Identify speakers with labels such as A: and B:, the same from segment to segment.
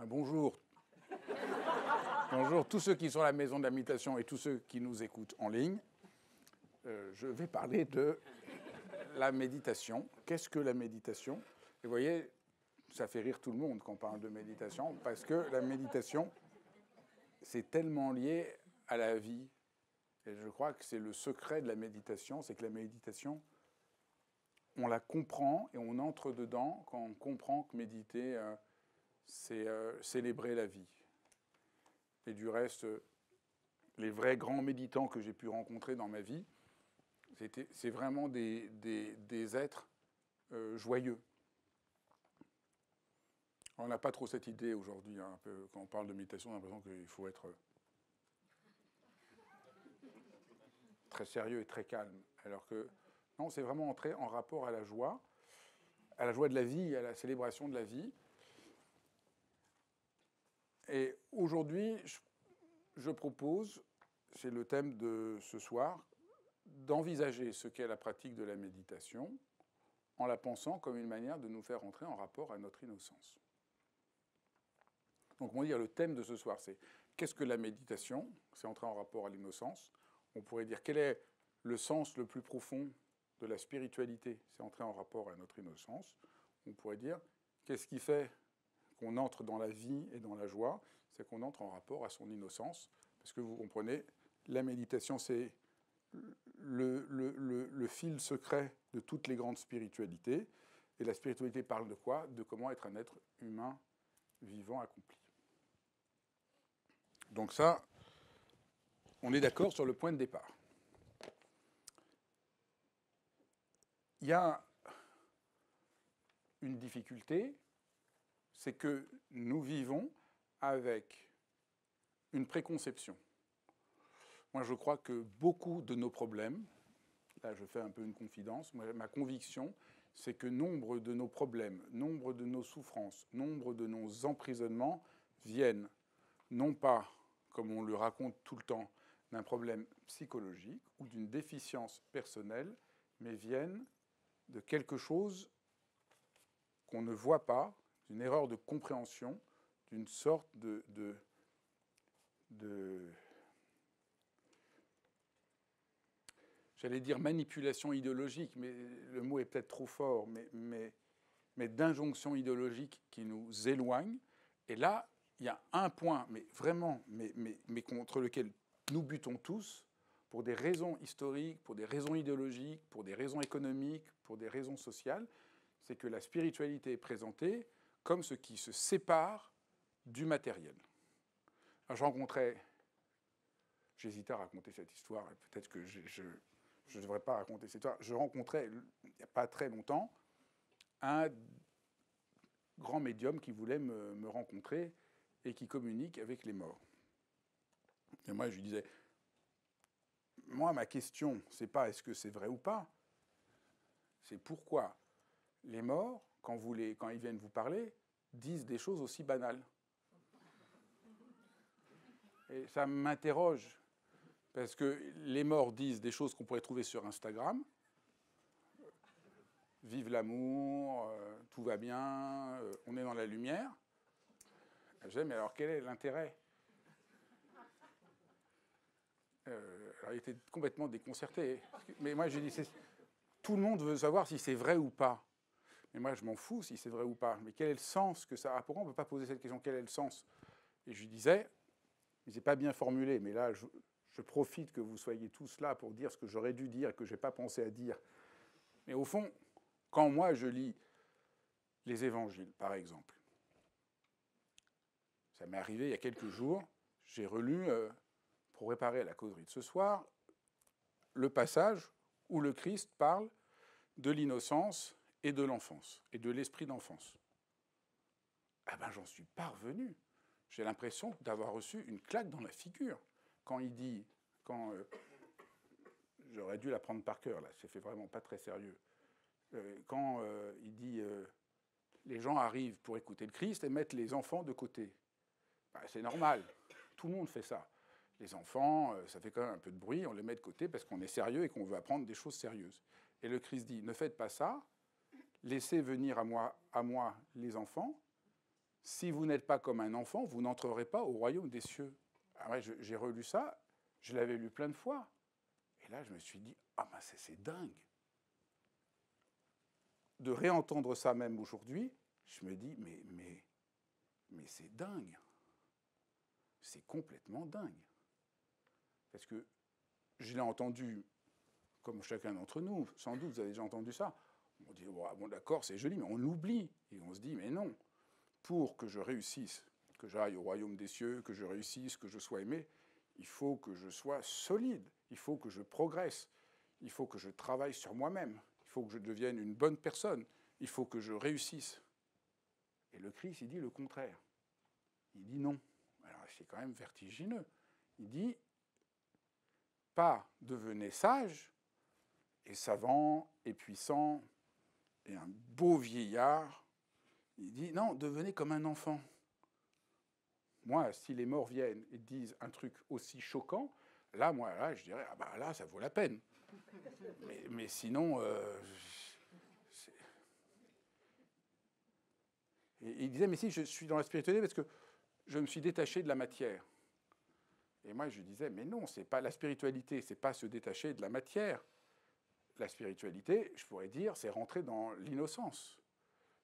A: Bonjour. Bonjour tous ceux qui sont à la maison de la méditation et tous ceux qui nous écoutent en ligne. Je vais parler de la méditation. Qu'est-ce que la méditation? Et vous voyez, ça fait rire tout le monde quand on parle de méditation, parce que la méditation, c'est tellement lié à la vie. Et je crois que c'est le secret de la méditation, c'est que la méditation, on la comprend et on entre dedans quand on comprend que méditer, c'est célébrer la vie. Et du reste, les vrais grands méditants que j'ai pu rencontrer dans ma vie, c'est vraiment des êtres joyeux. On n'a pas trop cette idée aujourd'hui. Hein, un peu, quand on parle de méditation, on a l'impression qu'il faut être très sérieux et très calme. Alors que non, c'est vraiment entrer en rapport à la joie de la vie, à la célébration de la vie. Et aujourd'hui, je propose, c'est le thème de ce soir, d'envisager ce qu'est la pratique de la méditation en la pensant comme une manière de nous faire entrer en rapport à notre innocence. Donc on va dire le thème de ce soir, c'est qu'est-ce que la méditation? C'est entrer en rapport à l'innocence. On pourrait dire quel est le sens le plus profond de la spiritualité? C'est entrer en rapport à notre innocence. On pourrait dire qu'est-ce qui fait qu'on entre dans la vie et dans la joie? C'est qu'on entre en rapport à son innocence. Parce que vous comprenez, la méditation, c'est le fil secret de toutes les grandes spiritualités. Et la spiritualité parle de quoi? De comment être un être humain, vivant, accompli. Donc ça, on est d'accord sur le point de départ. Il y a une difficulté, c'est que nous vivons avec une préconception. Moi, je crois que beaucoup de nos problèmes, là je fais un peu une confidence, ma conviction, c'est que nombre de nos problèmes, nombre de nos souffrances, nombre de nos emprisonnements viennent non pas, comme on le raconte tout le temps, d'un problème psychologique ou d'une déficience personnelle, mais viennent de quelque chose qu'on ne voit pas, d'une erreur de compréhension, d'une sorte de j'allais dire manipulation idéologique, mais le mot est peut-être trop fort, mais d'injonction idéologique qui nous éloigne. Et là, il y a un point, mais vraiment, mais contre lequel nous butons tous, pour des raisons historiques, pour des raisons idéologiques, pour des raisons économiques, pour des raisons sociales, c'est que la spiritualité est présentée comme ce qui se sépare du matériel. Alors, je rencontrais, j'hésitais à raconter cette histoire, et peut-être que je ne devrais pas raconter cette histoire. Je rencontrais, il n'y a pas très longtemps, un grand médium qui voulait me rencontrer et qui communique avec les morts. Et moi, je lui disais, moi, ma question, c'est pas est-ce que c'est vrai ou pas, c'est pourquoi les morts, quand ils viennent vous parler, disent des choses aussi banales. Et ça m'interroge, parce que les morts disent des choses qu'on pourrait trouver sur Instagram. Vive l'amour, tout va bien, on est dans la lumière. Je disais, mais alors quel est l'intérêt? Alors il était complètement déconcerté. Mais moi, je dis, tout le monde veut savoir si c'est vrai ou pas. Mais moi, je m'en fous si c'est vrai ou pas. Mais quel est le sens que ça a? Pourquoi on ne peut pas poser cette question? Quel est le sens? Et je lui disais, mais c'est pas bien formulé, mais là, je profite que vous soyez tous là pour dire ce que j'aurais dû dire et que je n'ai pas pensé à dire. Mais au fond, quand moi, je lis les évangiles, par exemple, ça m'est arrivé il y a quelques jours, j'ai relu, pour préparer la causerie de ce soir, le passage où le Christ parle de l'innocence et de l'enfance, et de l'esprit d'enfance. Ah ben, j'en suis pas revenu. J'ai l'impression d'avoir reçu une claque dans la figure. Quand il dit, j'aurais dû la prendre par cœur, là, c'est fait vraiment pas très sérieux. Quand il dit, les gens arrivent pour écouter le Christ et mettent les enfants de côté. Ben, c'est normal, tout le monde fait ça. Les enfants, ça fait quand même un peu de bruit, on les met de côté parce qu'on est sérieux et qu'on veut apprendre des choses sérieuses. Et le Christ dit, ne faites pas ça, laissez venir à moi les enfants, si vous n'êtes pas comme un enfant, vous n'entrerez pas au royaume des cieux. Ah ouais, j'ai relu ça, je l'avais lu plein de fois. Et là, je me suis dit, ah ben c'est dingue. De réentendre ça même aujourd'hui, je me dis, mais c'est dingue. C'est complètement dingue. Parce que je l'ai entendu, comme chacun d'entre nous, sans doute, vous avez déjà entendu ça. On dit, bon d'accord, c'est joli, mais on l'oublie. Et on se dit, mais non, pour que je réussisse, que j'aille au royaume des cieux, que je réussisse, que je sois aimé, il faut que je sois solide, il faut que je progresse, il faut que je travaille sur moi-même, il faut que je devienne une bonne personne, il faut que je réussisse. Et le Christ, il dit le contraire. Il dit non. Alors c'est quand même vertigineux. Il dit, pas devenez sage et savant et puissant et un beau vieillard. Il dit, non, devenez comme un enfant. Moi, si les morts viennent et disent un truc aussi choquant, là, moi, là, je dirais, ah bah là, ça vaut la peine. Mais sinon, et il disait, mais si, je suis dans la spiritualité parce que je me suis détaché de la matière. Et moi, je disais, mais non, c'est pas la spiritualité, c'est pas se détacher de la matière. La spiritualité, je pourrais dire, c'est rentrer dans l'innocence.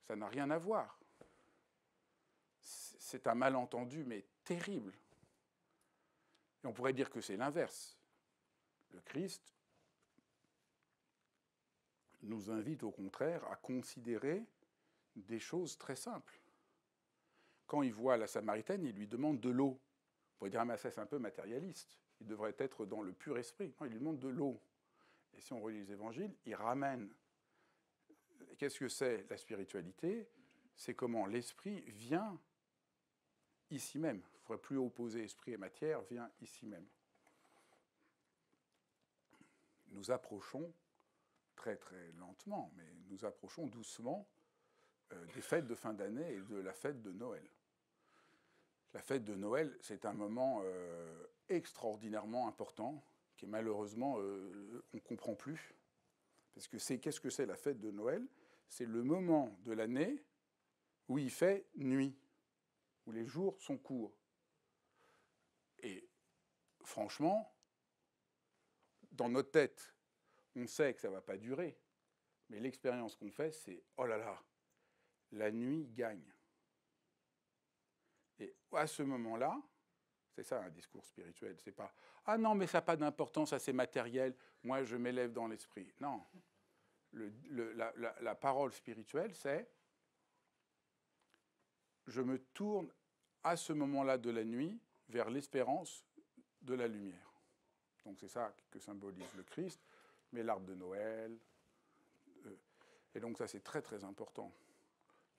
A: Ça n'a rien à voir. C'est un malentendu, mais terrible. Et on pourrait dire que c'est l'inverse. Le Christ nous invite au contraire à considérer des choses très simples. Quand il voit la Samaritaine, il lui demande de l'eau. On pourrait dire, ah, mais ça c'est un peu matérialiste. Il devrait être dans le pur esprit. Non, il lui demande de l'eau. Et si on relit les évangiles, il ramène. Qu'est-ce que c'est la spiritualité? C'est comment l'esprit vient ici même. Il ne faudrait plus opposer esprit et matière, vient ici même. Nous approchons très très lentement, mais nous approchons doucement des fêtes de fin d'année et de la fête de Noël. La fête de Noël, c'est un moment extraordinairement important, qui malheureusement, on ne comprend plus. Parce que qu'est-ce que c'est la fête de Noël? C'est le moment de l'année où il fait nuit, où les jours sont courts. Et franchement, dans notre tête, on sait que ça ne va pas durer, mais l'expérience qu'on fait, c'est « oh là là, la nuit gagne ». Et à ce moment-là, c'est ça un discours spirituel, c'est pas « ah non, mais ça n'a pas d'importance, ça c'est matériel, moi je m'élève dans l'esprit ». Non, la parole spirituelle, c'est « je me tourne à ce moment-là de la nuit vers l'espérance de la lumière ». Donc c'est ça que symbolise le Christ, mais l'arbre de Noël. Et donc ça c'est très très important.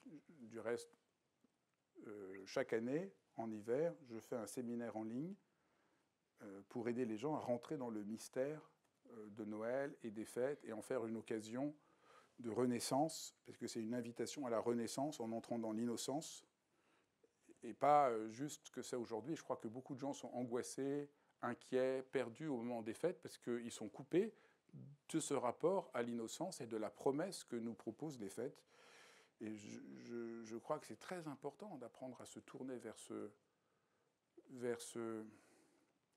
A: Du reste, chaque année, en hiver, je fais un séminaire en ligne pour aider les gens à rentrer dans le mystère de Noël et des fêtes et en faire une occasion de renaissance, parce que c'est une invitation à la renaissance en entrant dans l'innocence, et pas juste que c'est aujourd'hui. Je crois que beaucoup de gens sont angoissés, inquiets, perdus au moment des fêtes, parce qu'ils sont coupés de ce rapport à l'innocence et de la promesse que nous proposent les fêtes. Et je crois que c'est très important d'apprendre à se tourner vers ce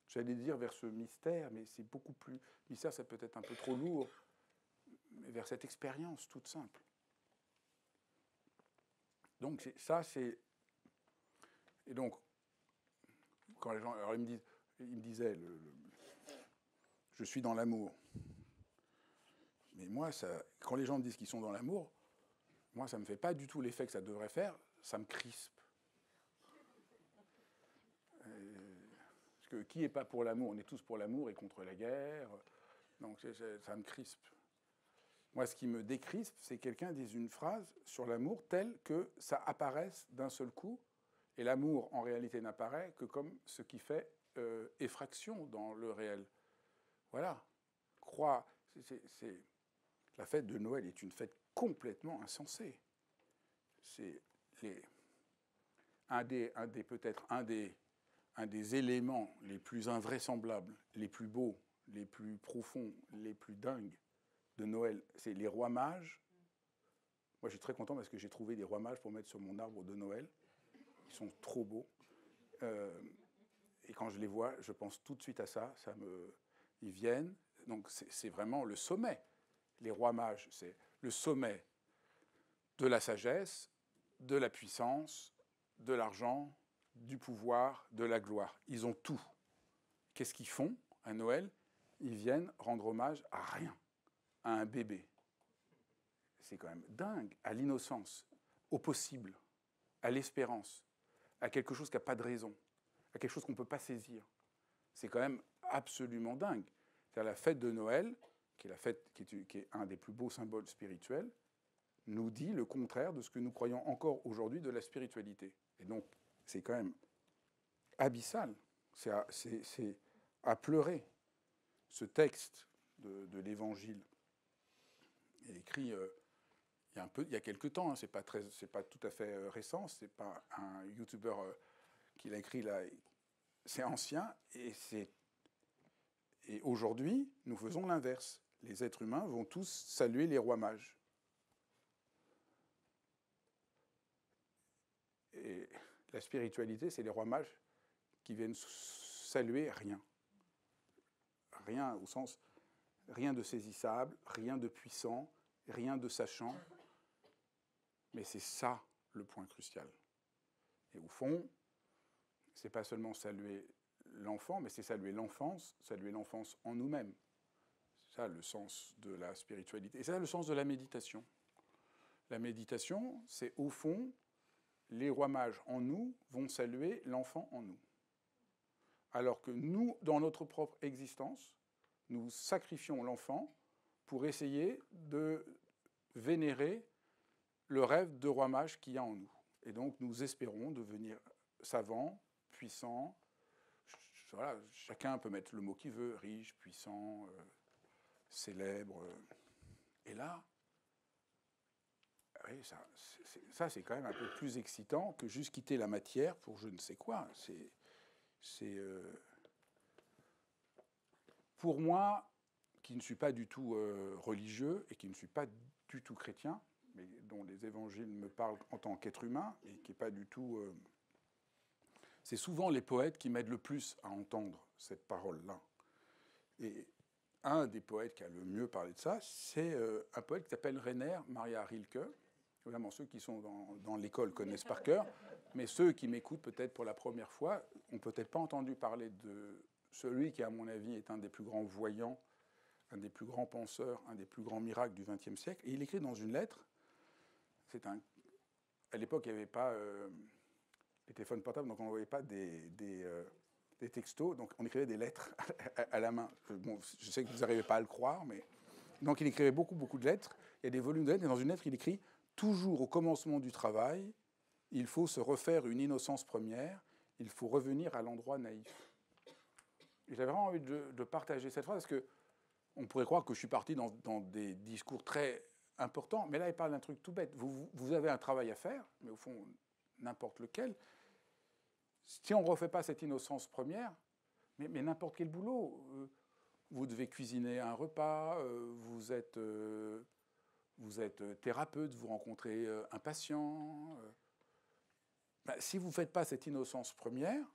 A: j'allais dire vers ce mystère, mais c'est beaucoup plus... Mystère, ça peut être un peu trop lourd, mais vers cette expérience toute simple. Donc ça, c'est... Et donc, quand les gens... Alors ils me disaient, je suis dans l'amour. Mais moi, quand les gens me disent qu'ils sont dans l'amour, moi, ça ne me fait pas du tout l'effet que ça devrait faire, ça me crispe. Parce que qui n'est pas pour l'amour? On est tous pour l'amour et contre la guerre. Donc ça me crispe. Moi, ce qui me décrispe, c'est que quelqu'un dise une phrase sur l'amour telle que ça apparaisse d'un seul coup. Et l'amour, en réalité, n'apparaît que comme ce qui fait effraction dans le réel. Voilà. La fête de Noël est une fête complètement insensée. C'est peut-être un des éléments les plus invraisemblables, les plus beaux, les plus profonds, les plus dingues de Noël, c'est les rois mages. Moi, je suis très content parce que j'ai trouvé des rois mages pour mettre sur mon arbre de Noël. ils sont trop beaux. Et quand je les vois, je pense tout de suite à ça. Ils viennent. Donc c'est vraiment le sommet. Les rois mages, c'est le sommet de la sagesse, de la puissance, de l'argent, du pouvoir, de la gloire. Ils ont tout. Qu'est-ce qu'ils font à Noël? Ils viennent rendre hommage à rien, à un bébé. C'est quand même dingue, à l'innocence, au possible, à l'espérance, à quelque chose qui n'a pas de raison, à quelque chose qu'on ne peut pas saisir. C'est quand même absolument dingue. C'est-à-dire la fête de Noël, qui est un des plus beaux symboles spirituels, nous dit le contraire de ce que nous croyons encore aujourd'hui de la spiritualité. Et donc, c'est quand même abyssal. C'est à pleurer. Ce texte de l'Évangile est écrit il y a quelques temps. Hein, c'est pas tout à fait récent. C'est pas un YouTuber qui l'a écrit là. C'est ancien et aujourd'hui, nous faisons l'inverse. Les êtres humains vont tous saluer les rois mages. Et la spiritualité, c'est les rois mages qui viennent saluer rien. Rien au sens, rien de saisissable, rien de puissant, rien de sachant. Mais c'est ça le point crucial. Et au fond, c'est pas seulement saluer l'enfant, mais c'est saluer l'enfance en nous-mêmes. C'est ça le sens de la spiritualité. Et c'est ça le sens de la méditation. La méditation, c'est au fond, les rois mages en nous vont saluer l'enfant en nous. Alors que nous, dans notre propre existence, nous sacrifions l'enfant pour essayer de vénérer le rêve de roi mage qu'il y a en nous. Et donc nous espérons devenir savants, puissants. Voilà, chacun peut mettre le mot qu'il veut, riche, puissant, célèbre. Et là, oui, ça c'est quand même un peu plus excitant que juste quitter la matière pour je ne sais quoi. Pour moi, qui ne suis pas du tout religieux et qui ne suis pas du tout chrétien, mais dont les évangiles me parlent en tant qu'être humain, et qui n'est pas du tout... c'est souvent les poètes qui m'aident le plus à entendre cette parole-là. Et un des poètes qui a le mieux parlé de ça, c'est un poète qui s'appelle Rainer Maria Rilke. Évidemment, ceux qui sont dans l'école connaissent par cœur, mais ceux qui m'écoutent peut-être pour la première fois n'ont peut-être pas entendu parler de celui qui, à mon avis, est un des plus grands voyants, un des plus grands penseurs, un des plus grands miracles du XXe siècle. Et il écrit dans une lettre, à l'époque, il n'y avait pas les téléphones portables, donc on n'envoyait pas des textos, donc on écrivait des lettres à la main. Bon, je sais que vous n'arrivez pas à le croire, mais... Donc il écrivait beaucoup, beaucoup de lettres. Il y a des volumes de lettres, et dans une lettre, il écrit « Toujours au commencement du travail, il faut se refaire une innocence première, il faut revenir à l'endroit naïf. » Et j'avais vraiment envie de partager cette phrase, parce qu'on pourrait croire que je suis parti dans des discours très importants, mais là, il parle d'un truc tout bête. Vous avez un travail à faire, mais au fond, n'importe lequel. Si on ne refait pas cette innocence première, mais n'importe quel boulot, vous devez cuisiner un repas, vous êtes thérapeute, vous rencontrez un patient. Si vous ne faites pas cette innocence première,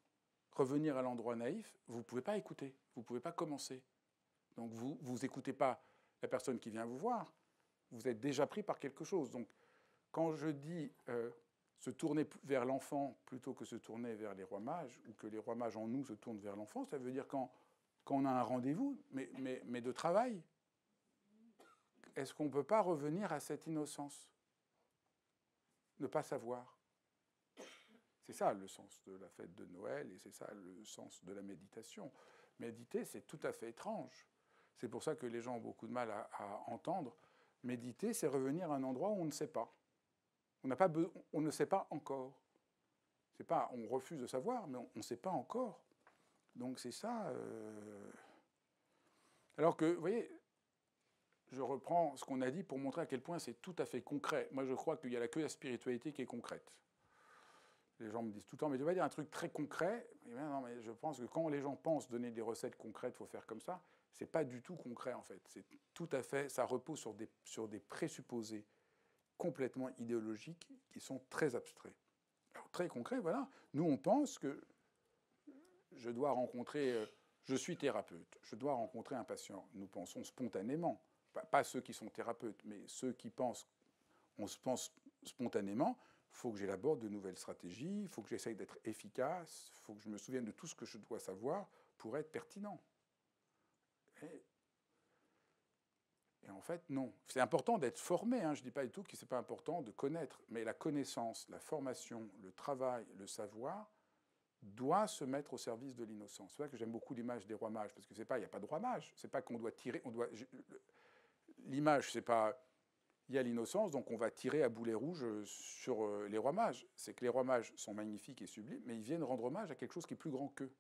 A: revenir à l'endroit naïf, vous ne pouvez pas écouter, vous ne pouvez pas commencer. Donc vous n'écoutez pas la personne qui vient vous voir, vous êtes déjà pris par quelque chose. Donc quand je dis se tourner vers l'enfant plutôt que se tourner vers les rois mages, ou que les rois mages en nous se tournent vers l'enfant, ça veut dire quand on a un rendez-vous, mais de travail, est-ce qu'on ne peut pas revenir à cette innocence? Ne pas savoir. C'est ça le sens de la fête de Noël et c'est ça le sens de la méditation. Méditer, c'est tout à fait étrange. C'est pour ça que les gens ont beaucoup de mal à entendre. Méditer, c'est revenir à un endroit où on ne sait pas. On ne sait pas encore. C'est pas, on refuse de savoir, mais on ne sait pas encore. Donc c'est ça. Alors que, vous voyez, je reprends ce qu'on a dit pour montrer à quel point c'est tout à fait concret. Moi, je crois qu'il n'y a que la spiritualité qui est concrète. Les gens me disent tout le temps, mais tu vas dire un truc très concret. Et bien, non, mais je pense que quand les gens pensent donner des recettes concrètes, il faut faire comme ça, c'est pas du tout concret en fait. C'est tout à fait, ça repose sur des présupposés complètement idéologiques qui sont très abstraits. Alors, très concret, voilà. Nous, on pense que je dois rencontrer, je suis thérapeute, je dois rencontrer un patient. Nous pensons spontanément, pas ceux qui sont thérapeutes, mais ceux qui pensent, on se pense spontanément, il faut que j'élabore de nouvelles stratégies, il faut que j'essaye d'être efficace, il faut que je me souvienne de tout ce que je dois savoir pour être pertinent. Et en fait, non. C'est important d'être formé, hein. Je ne dis pas du tout que ce n'est pas important de connaître, mais la connaissance, la formation, le travail, le savoir doit se mettre au service de l'innocence. C'est pour ça que j'aime beaucoup l'image des rois mages, parce que c'est pas, il n'y a pas de roi mage. C'est pas qu'on doit tirer, l'image, c'est pas, il y a l'innocence, donc on va tirer à boulet rouge sur les rois mages. C'est que les rois mages sont magnifiques et sublimes, mais ils viennent rendre hommage à quelque chose qui est plus grand qu'eux.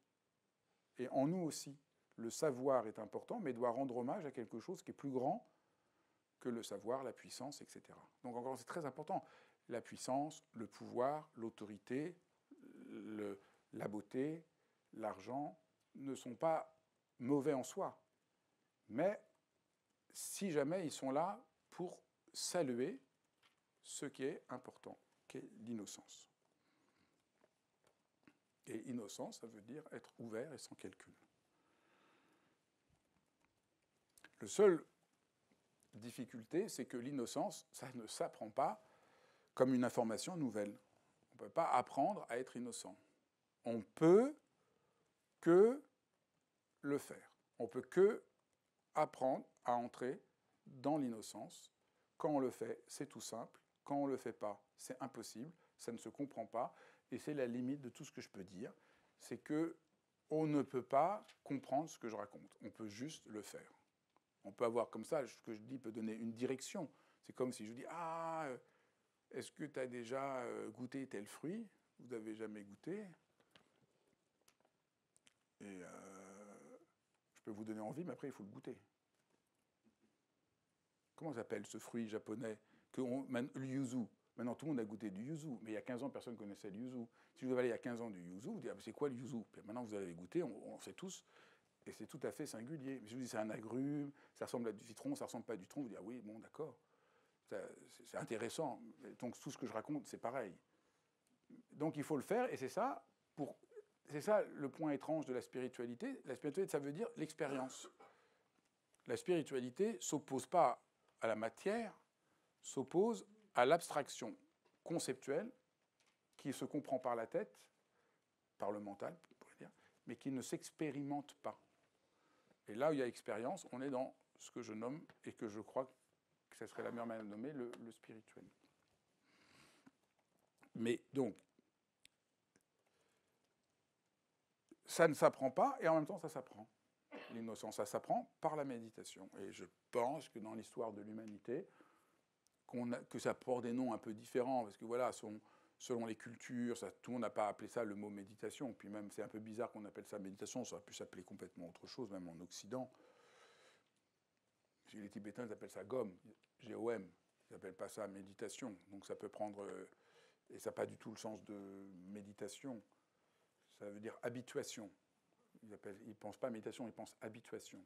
A: Et en nous aussi, le savoir est important, mais doit rendre hommage à quelque chose qui est plus grand que le savoir, la puissance, etc. Donc encore, c'est très important. La puissance, le pouvoir, l'autorité, la beauté, l'argent ne sont pas mauvais en soi. Mais si jamais ils sont là pour saluer ce qui est important, qui est l'innocence. Et innocence, ça veut dire être ouvert et sans calcul. Le seul difficulté, c'est que l'innocence, ça ne s'apprend pas comme une information nouvelle. On ne peut pas apprendre à être innocent. On peut que le faire. On peut que apprendre à entrer dans l'innocence. Quand on le fait, c'est tout simple. Quand on ne le fait pas, c'est impossible. Ça ne se comprend pas. Et c'est la limite de tout ce que je peux dire. C'est que on ne peut pas comprendre ce que je raconte. On peut juste le faire. On peut avoir comme ça, ce que je dis peut donner une direction. C'est comme si je dis « Ah, est-ce que tu as déjà goûté tel fruit ? Vous n'avez jamais goûté ?» Et je peux vous donner envie, mais après, il faut le goûter. Comment s'appelle ce fruit japonais le yuzu. Maintenant, tout le monde a goûté du yuzu, mais il y a 15 ans, personne ne connaissait le yuzu. Si vous avez il y a 15 ans du yuzu, vous dites ah, « c'est quoi le yuzu ?» Puis maintenant, vous avez goûté, on sait tous. Et c'est tout à fait singulier. Mais je vous dis, c'est un agrume, ça ressemble à du citron, ça ressemble pas à du citron. Vous dites, ah oui, bon, d'accord. C'est intéressant. Donc tout ce que je raconte, c'est pareil. Donc il faut le faire, et c'est ça le point étrange de la spiritualité. La spiritualité, ça veut dire l'expérience. La spiritualité s'oppose pas à la matière, s'oppose à l'abstraction conceptuelle qui se comprend par la tête, par le mental, on pourrait dire, mais qui ne s'expérimente pas. Et là où il y a expérience, on est dans ce que je nomme, et que je crois que ce serait la meilleure manière de nommer, le spirituel. Mais donc, ça ne s'apprend pas, et en même temps, ça s'apprend. L'innocence, ça s'apprend par la méditation. Et je pense que dans l'histoire de l'humanité, que ça porte des noms un peu différents, parce que voilà, selon les cultures, tout le monde n'a pas appelé ça le mot méditation, puis même c'est un peu bizarre qu'on appelle ça méditation, ça aurait pu s'appeler complètement autre chose, même en Occident. Les Tibétains, ils appellent ça GOM, G-O-M, ils n'appellent pas ça méditation, donc ça peut prendre, et ça n'a pas du tout le sens de méditation, ça veut dire habituation. Ils ne pensent pas méditation, ils pensent habituation.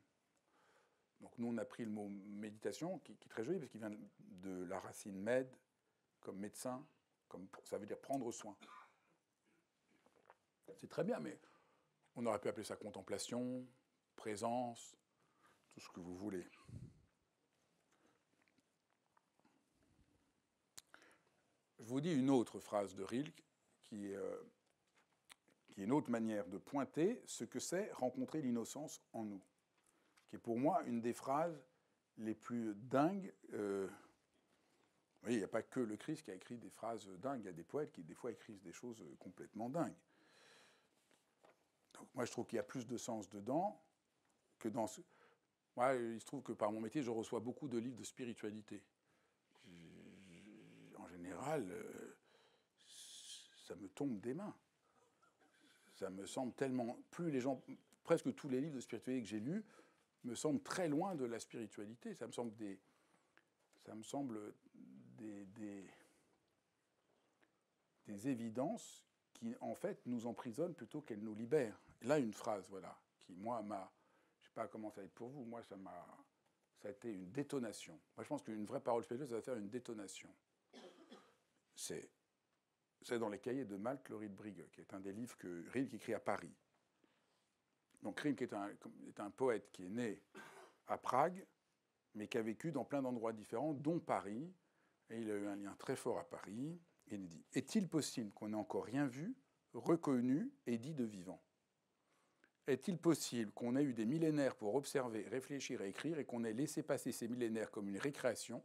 A: Donc nous, on a pris le mot méditation, qui est très joli, parce qu'il vient de la racine med, comme médecin, ça veut dire prendre soin. C'est très bien, mais on aurait pu appeler ça contemplation, présence, tout ce que vous voulez. Je vous dis une autre phrase de Rilke, qui est une autre manière de pointer ce que c'est rencontrer l'innocence en nous, qui est pour moi une des phrases les plus dingues. Oui, il n'y a pas que le Christ qui a écrit des phrases dingues, il y a des poètes qui des fois écrivent des choses complètement dingues. Donc moi je trouve qu'il y a plus de sens dedans que dans ce... Moi, il se trouve que par mon métier, je reçois beaucoup de livres de spiritualité. En général, ça me tombe des mains. Ça me semble tellement... presque tous les livres de spiritualité que j'ai lus me semblent très loin de la spiritualité. Ça me semble des évidences qui, en fait, nous emprisonnent plutôt qu'elles nous libèrent. Et là, une phrase, voilà, qui, moi, je ne sais pas comment ça va être pour vous, moi, ça a été une détonation. Moi, je pense qu'une vraie parole spirituelle, ça va faire une détonation. C'est c'est dans les cahiers de Malte, le Riedbrigge, qui est un des livres que Rilke écrit à Paris. Donc Rilke est un poète qui est né à Prague, mais qui a vécu dans plein d'endroits différents, dont Paris, et il a eu un lien très fort à Paris. Et il dit « Est-il possible qu'on n'ait encore rien vu, reconnu et dit de vivant ? Est-il possible qu'on ait eu des millénaires pour observer, réfléchir et écrire, et qu'on ait laissé passer ces millénaires comme une récréation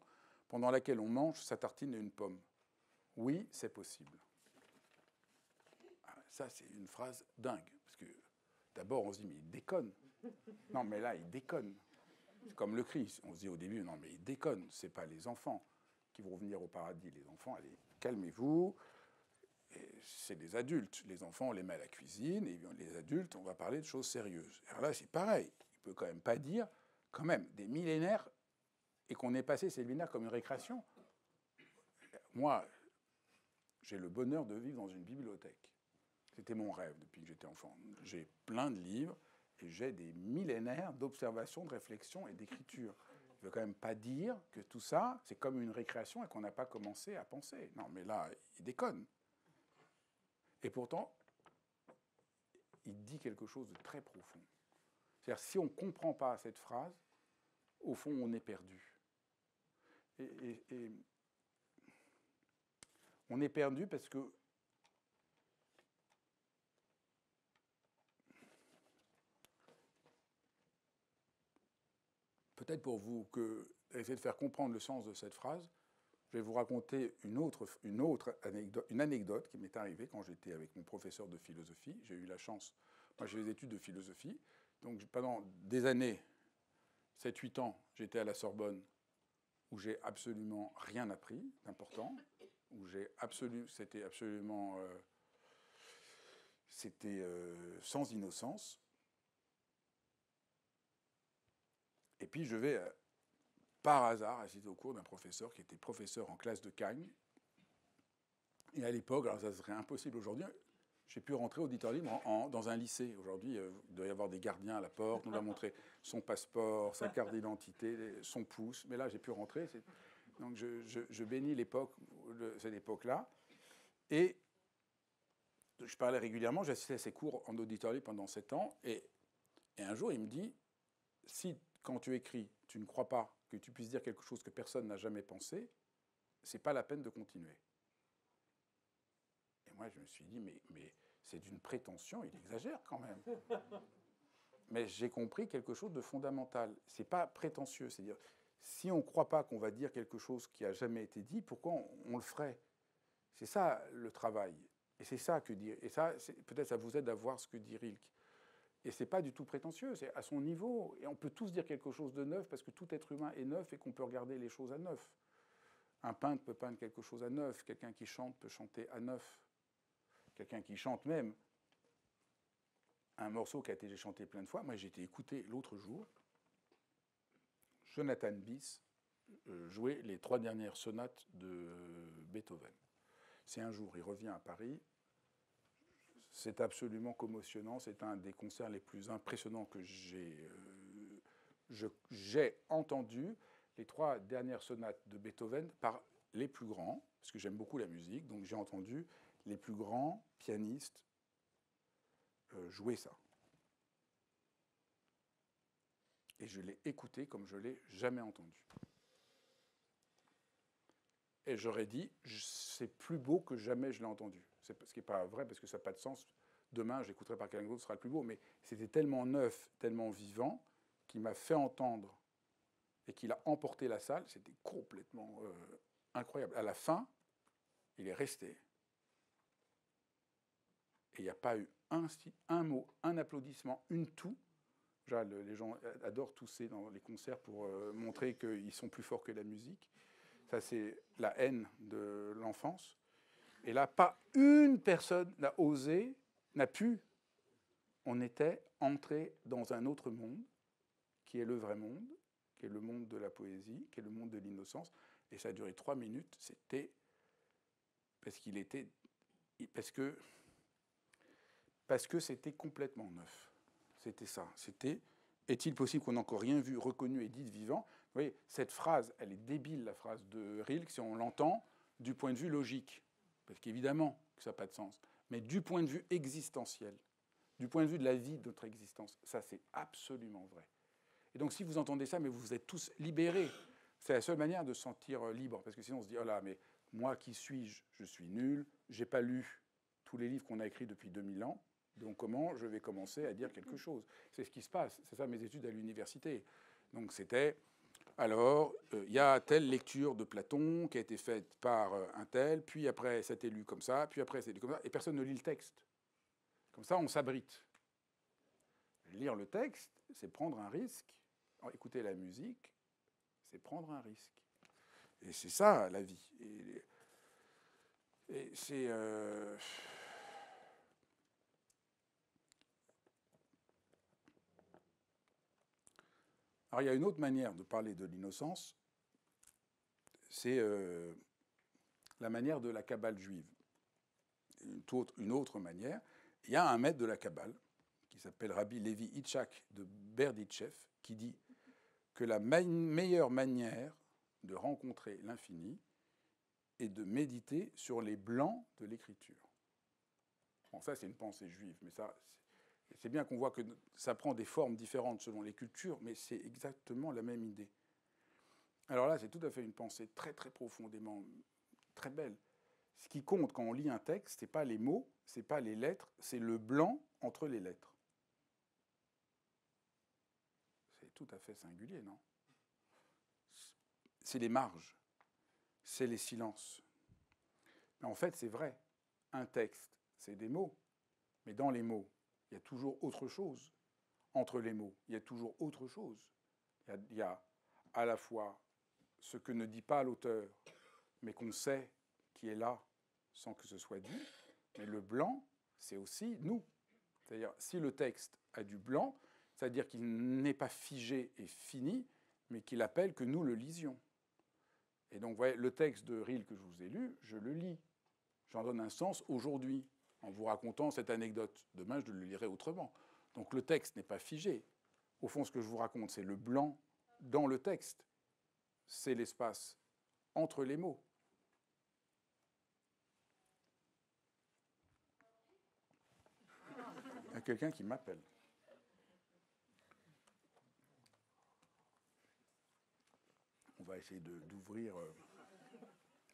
A: pendant laquelle on mange sa tartine et une pomme ? Oui, c'est possible. » Ça, c'est une phrase dingue. Parce que d'abord, on se dit, mais il déconne. Non, mais là, il déconne. C'est comme le Christ. On se dit au début, non, mais il déconne. Ce n'est pas les enfants qui vont venir au paradis. Les enfants, allez, calmez-vous. C'est des adultes. Les enfants, on les met à la cuisine. Et les adultes, on va parler de choses sérieuses. Alors là, c'est pareil. Il ne peut quand même pas dire, quand même, des millénaires et qu'on ait passé ces millénaires comme une récréation. Moi, j'ai le bonheur de vivre dans une bibliothèque. C'était mon rêve depuis que j'étais enfant. J'ai plein de livres et j'ai des millénaires d'observation, de réflexion et d'écriture. Je ne veux quand même pas dire que tout ça, c'est comme une récréation et qu'on n'a pas commencé à penser. Non, mais là, il déconne. Et pourtant, il dit quelque chose de très profond. C'est-à-dire, si on ne comprend pas cette phrase, au fond, on est perdu. Et on est perdu parce que peut-être pour vous essayer de faire comprendre le sens de cette phrase, je vais vous raconter une anecdote qui m'est arrivée quand j'étais avec mon professeur de philosophie. J'ai eu la chance, moi j'ai des études de philosophie, donc pendant des années, 7-8 ans, j'étais à la Sorbonne, où j'ai absolument rien appris d'important, où c'était absolument sans innocence. Et puis je vais, par hasard, assister au cours d'un professeur qui était professeur en classe de Cagnes. Et à l'époque, alors ça serait impossible aujourd'hui, j'ai pu rentrer auditeur libre dans un lycée. Aujourd'hui, il doit y avoir des gardiens à la porte, on doit montrer son passeport, sa carte d'identité, son pouce. Mais là, j'ai pu rentrer. Donc je bénis cette époque-là. Et je parlais régulièrement, j'assistais à ses cours en auditeur libre pendant 7 ans. Et un jour, il me dit, si quand tu écris, tu ne crois pas que tu puisses dire quelque chose que personne n'a jamais pensé, c'est pas la peine de continuer. Et moi, je me suis dit, mais c'est d'une prétention, il exagère quand même. Mais j'ai compris quelque chose de fondamental. C'est pas prétentieux, c'est-à-dire, si on ne croit pas qu'on va dire quelque chose qui n'a jamais été dit, pourquoi on le ferait ? C'est ça le travail. Et c'est ça que dire. Et ça, peut-être ça vous aide à voir ce que dit Rilke. Et ce n'est pas du tout prétentieux, c'est à son niveau. Et on peut tous dire quelque chose de neuf, parce que tout être humain est neuf et qu'on peut regarder les choses à neuf. Un peintre peut peindre quelque chose à neuf, quelqu'un qui chante peut chanter à neuf. Quelqu'un qui chante même un morceau qui a été chanté plein de fois. Moi, j'ai été écouté l'autre jour, Jonathan Bis jouer les 3 dernières sonates de Beethoven. C'est un jour, il revient à Paris. C'est absolument commotionnant. C'est un des concerts les plus impressionnants que j'ai entendu. Les 3 dernières sonates de Beethoven par les plus grands, parce que j'aime beaucoup la musique, donc j'ai entendu les plus grands pianistes jouer ça. Et je l'ai écouté comme je ne l'ai jamais entendu. Et j'aurais dit, c'est plus beau que jamais je l'ai entendu. Ce qui n'est pas vrai, parce que ça n'a pas de sens. Demain, j'écouterai par quelqu'un d'autre, ce sera le plus beau. Mais c'était tellement neuf, tellement vivant, qu'il m'a fait entendre et qu'il a emporté la salle. C'était complètement incroyable. À la fin, il est resté. Et il n'y a pas eu un mot, un applaudissement, une toux. Les gens adorent tousser dans les concerts pour montrer qu'ils sont plus forts que la musique. Ça, c'est la haine de l'enfance. Et là, pas une personne n'a osé, n'a pu. On était entré dans un autre monde, qui est le vrai monde, qui est le monde de la poésie, qui est le monde de l'innocence. Et ça a duré 3 minutes. C'était parce que c'était complètement neuf. C'était ça. C'était « Est-il possible qu'on n'ait encore rien vu, reconnu et dit de vivant ?» Vous voyez, cette phrase, elle est débile, la phrase de Rilke, si on l'entend du point de vue logique. parce qu'évidemment que ça n'a pas de sens, mais du point de vue existentiel, du point de vue de la vie de notre existence, ça c'est absolument vrai. Et donc si vous entendez ça, mais vous êtes tous libérés. C'est la seule manière de se sentir libre, parce que sinon on se dit, oh là, mais moi qui suis-je? Je suis nul, j'ai pas lu tous les livres qu'on a écrits depuis 2000 ans, donc comment je vais commencer à dire quelque chose? C'est ce qui se passe, c'est ça mes études à l'université. Donc c'était, alors, il y a telle lecture de Platon qui a été faite par un tel, puis après ça a été lu comme ça, puis après ça a été lu comme ça, et personne ne lit le texte. Comme ça, on s'abrite. Lire le texte, c'est prendre un risque. Alors, écouter la musique, c'est prendre un risque. Et c'est ça, la vie. Et c'est... Alors, il y a une autre manière de parler de l'innocence, c'est la manière de la Kabbale juive. Une autre manière, il y a un maître de la Kabbale, qui s'appelle Rabbi Levi Yitzhak de Berditchev, qui dit que la meilleure manière de rencontrer l'infini est de méditer sur les blancs de l'écriture. Bon, ça, c'est une pensée juive, mais ça, c'est bien qu'on voit que ça prend des formes différentes selon les cultures, mais c'est exactement la même idée. Alors là, c'est tout à fait une pensée très, très profondément, très belle. Ce qui compte quand on lit un texte, ce n'est pas les mots, ce n'est pas les lettres, c'est le blanc entre les lettres. C'est tout à fait singulier, non? C'est les marges, c'est les silences. Mais en fait, c'est vrai. Un texte, c'est des mots. Mais dans les mots, il y a toujours autre chose. Entre les mots, il y a toujours autre chose. Il y a à la fois ce que ne dit pas l'auteur, mais qu'on sait qui est là sans que ce soit dit. Mais le blanc, c'est aussi nous. C'est-à-dire, si le texte a du blanc, c'est-à-dire qu'il n'est pas figé et fini, mais qu'il appelle que nous le lisions. Et donc, vous voyez, le texte de Rilke que je vous ai lu, je le lis. J'en donne un sens aujourd'hui, en vous racontant cette anecdote. Demain, je le lirai autrement. Donc, le texte n'est pas figé. Au fond, ce que je vous raconte, c'est le blanc dans le texte. C'est l'espace entre les mots. Il y a quelqu'un qui m'appelle. On va essayer d'ouvrir.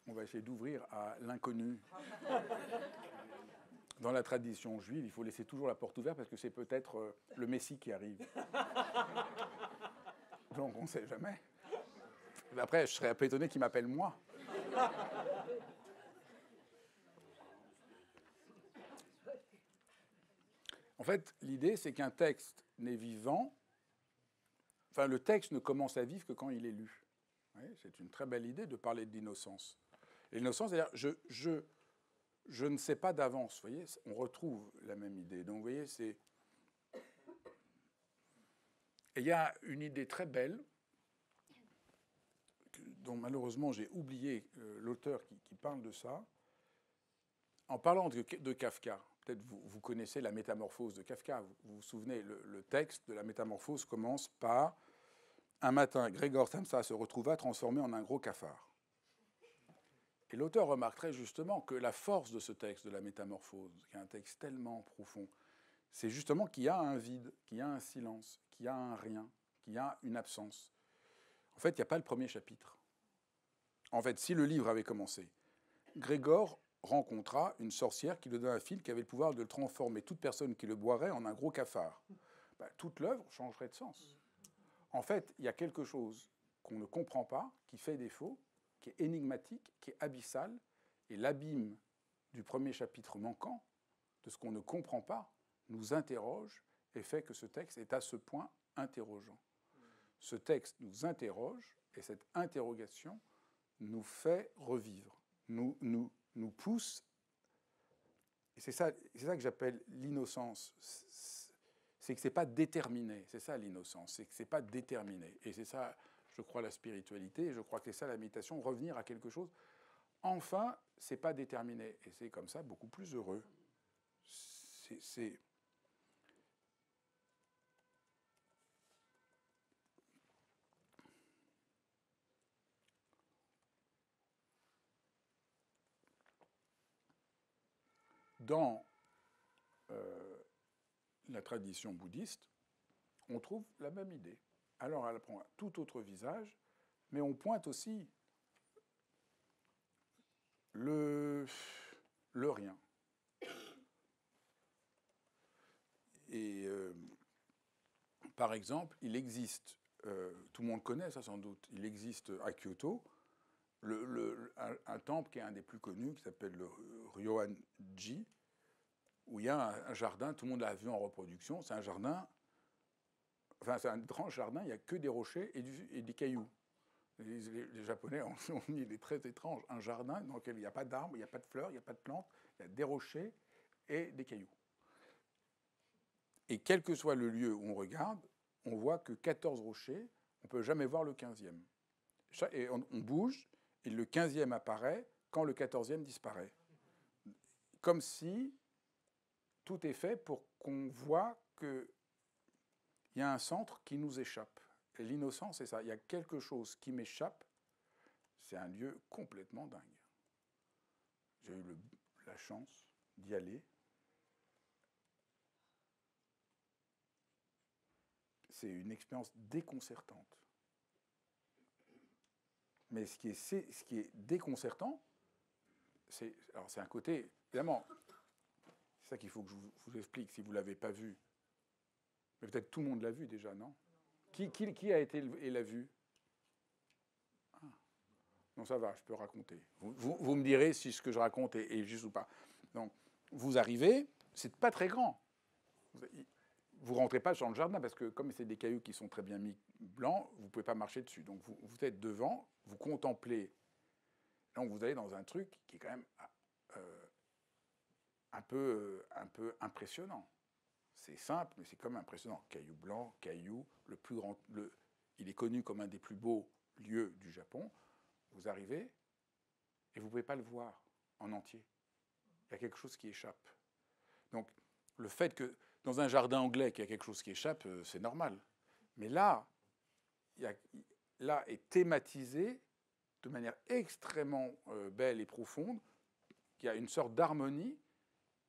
A: On va essayer d'ouvrir à l'inconnu. Dans la tradition juive, il faut laisser toujours la porte ouverte parce que c'est peut-être le Messie qui arrive. Donc on ne sait jamais. Après, je serais un peu étonné qu'il m'appelle moi. En fait, l'idée, c'est qu'un texte n'est vivant. Enfin, le texte ne commence à vivre que quand il est lu. Oui, c'est une très belle idée de parler de l'innocence. Et l'innocence, c'est-à-dire, je ne sais pas d'avance. Vous voyez, on retrouve la même idée. Donc, vous voyez, c'est. Et il y a une idée très belle, dont malheureusement j'ai oublié l'auteur qui parle de ça. En parlant de Kafka, peut-être vous connaissez la métamorphose de Kafka. Vous vous souvenez, le texte de la métamorphose commence par « Un matin, Grégor Samsa se retrouva transformé en un gros cafard ». Et l'auteur remarque très justement que la force de ce texte de la métamorphose, qui est un texte tellement profond, c'est justement qu'il y a un vide, qu'il y a un silence, qu'il y a un rien, qu'il y a une absence. En fait, il n'y a pas le premier chapitre. En fait, si le livre avait commencé, Grégor rencontra une sorcière qui lui donna un fil qui avait le pouvoir de le transformer, toute personne qui le boirait, en un gros cafard. Toute l'œuvre changerait de sens. En fait, il y a quelque chose qu'on ne comprend pas, qui fait défaut, qui est énigmatique, qui est abyssal, et l'abîme du premier chapitre manquant, de ce qu'on ne comprend pas, nous interroge et fait que ce texte est à ce point interrogeant. Ce texte nous interroge, et cette interrogation nous fait revivre, nous pousse. Et c'est ça que j'appelle l'innocence. C'est que ce n'est pas déterminé. C'est ça l'innocence, c'est que ce n'est pas déterminé. Et c'est ça, je crois, la spiritualité, et je crois que c'est ça la méditation, revenir à quelque chose. Enfin, ce n'est pas déterminé. Et c'est comme ça beaucoup plus heureux. C'est dans la tradition bouddhiste, on trouve la même idée. Alors elle prend un tout autre visage, mais on pointe aussi le rien. Et par exemple, il existe, tout le monde connaît ça sans doute, il existe à Kyoto un temple qui est un des plus connus, qui s'appelle le Ryoan-ji, où il y a un jardin, tout le monde l'a vu en reproduction, c'est un jardin, enfin c'est un grand jardin, il n'y a que des rochers et des cailloux. Les Japonais ont dit, il est très étrange, un jardin dans lequel il n'y a pas d'arbres, il n'y a pas de fleurs, il n'y a pas de plantes, il y a des rochers et des cailloux. Et quel que soit le lieu où on regarde, on voit que 14 rochers, on ne peut jamais voir le 15e. Et on bouge, et le 15e apparaît quand le 14e disparaît. Comme si tout est fait pour qu'on voit qu'il y a un centre qui nous échappe. Et l'innocence, c'est ça. Il y a quelque chose qui m'échappe. C'est un lieu complètement dingue. J'ai eu la chance d'y aller. C'est une expérience déconcertante. Mais ce qui est déconcertant, c'est un côté, évidemment, c'est ça qu'il faut que je vous explique si vous ne l'avez pas vu. Mais peut-être tout le monde l'a vu déjà, non ? Qui a été et l'a vu ? Ah. Non, ça va, je peux raconter. Vous me direz si ce que je raconte est juste ou pas. Donc, vous arrivez, c'est pas très grand. Vous ne rentrez pas dans le jardin parce que comme c'est des cailloux qui sont très bien mis blancs, vous ne pouvez pas marcher dessus. Donc vous êtes devant, vous contemplez. Donc vous allez dans un truc qui est quand même un peu impressionnant. C'est simple, mais c'est comme impressionnant. Caillou blanc, caillou, le plus grand, il est connu comme un des plus beaux lieux du Japon. Vous arrivez et vous ne pouvez pas le voir en entier. Il y a quelque chose qui échappe. Donc le fait que dans un jardin anglais, qu'il y a quelque chose qui échappe, c'est normal. Mais là, là est thématisé de manière extrêmement belle et profonde, qu'il y a une sorte d'harmonie,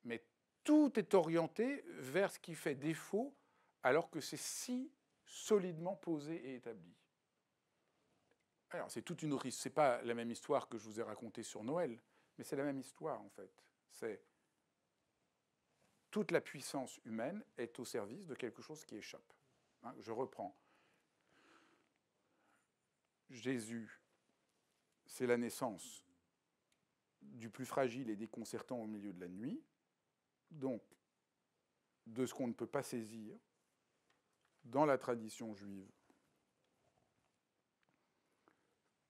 A: mais tout est orienté vers ce qui fait défaut, alors que c'est si solidement posé et établi. Alors, c'est toute une autre histoire. C'est pas la même histoire que je vous ai racontée sur Noël, mais c'est la même histoire, en fait. C'est toute la puissance humaine est au service de quelque chose qui échappe. Hein, je reprends. Jésus, c'est la naissance du plus fragile et déconcertant au milieu de la nuit, donc de ce qu'on ne peut pas saisir dans la tradition juive.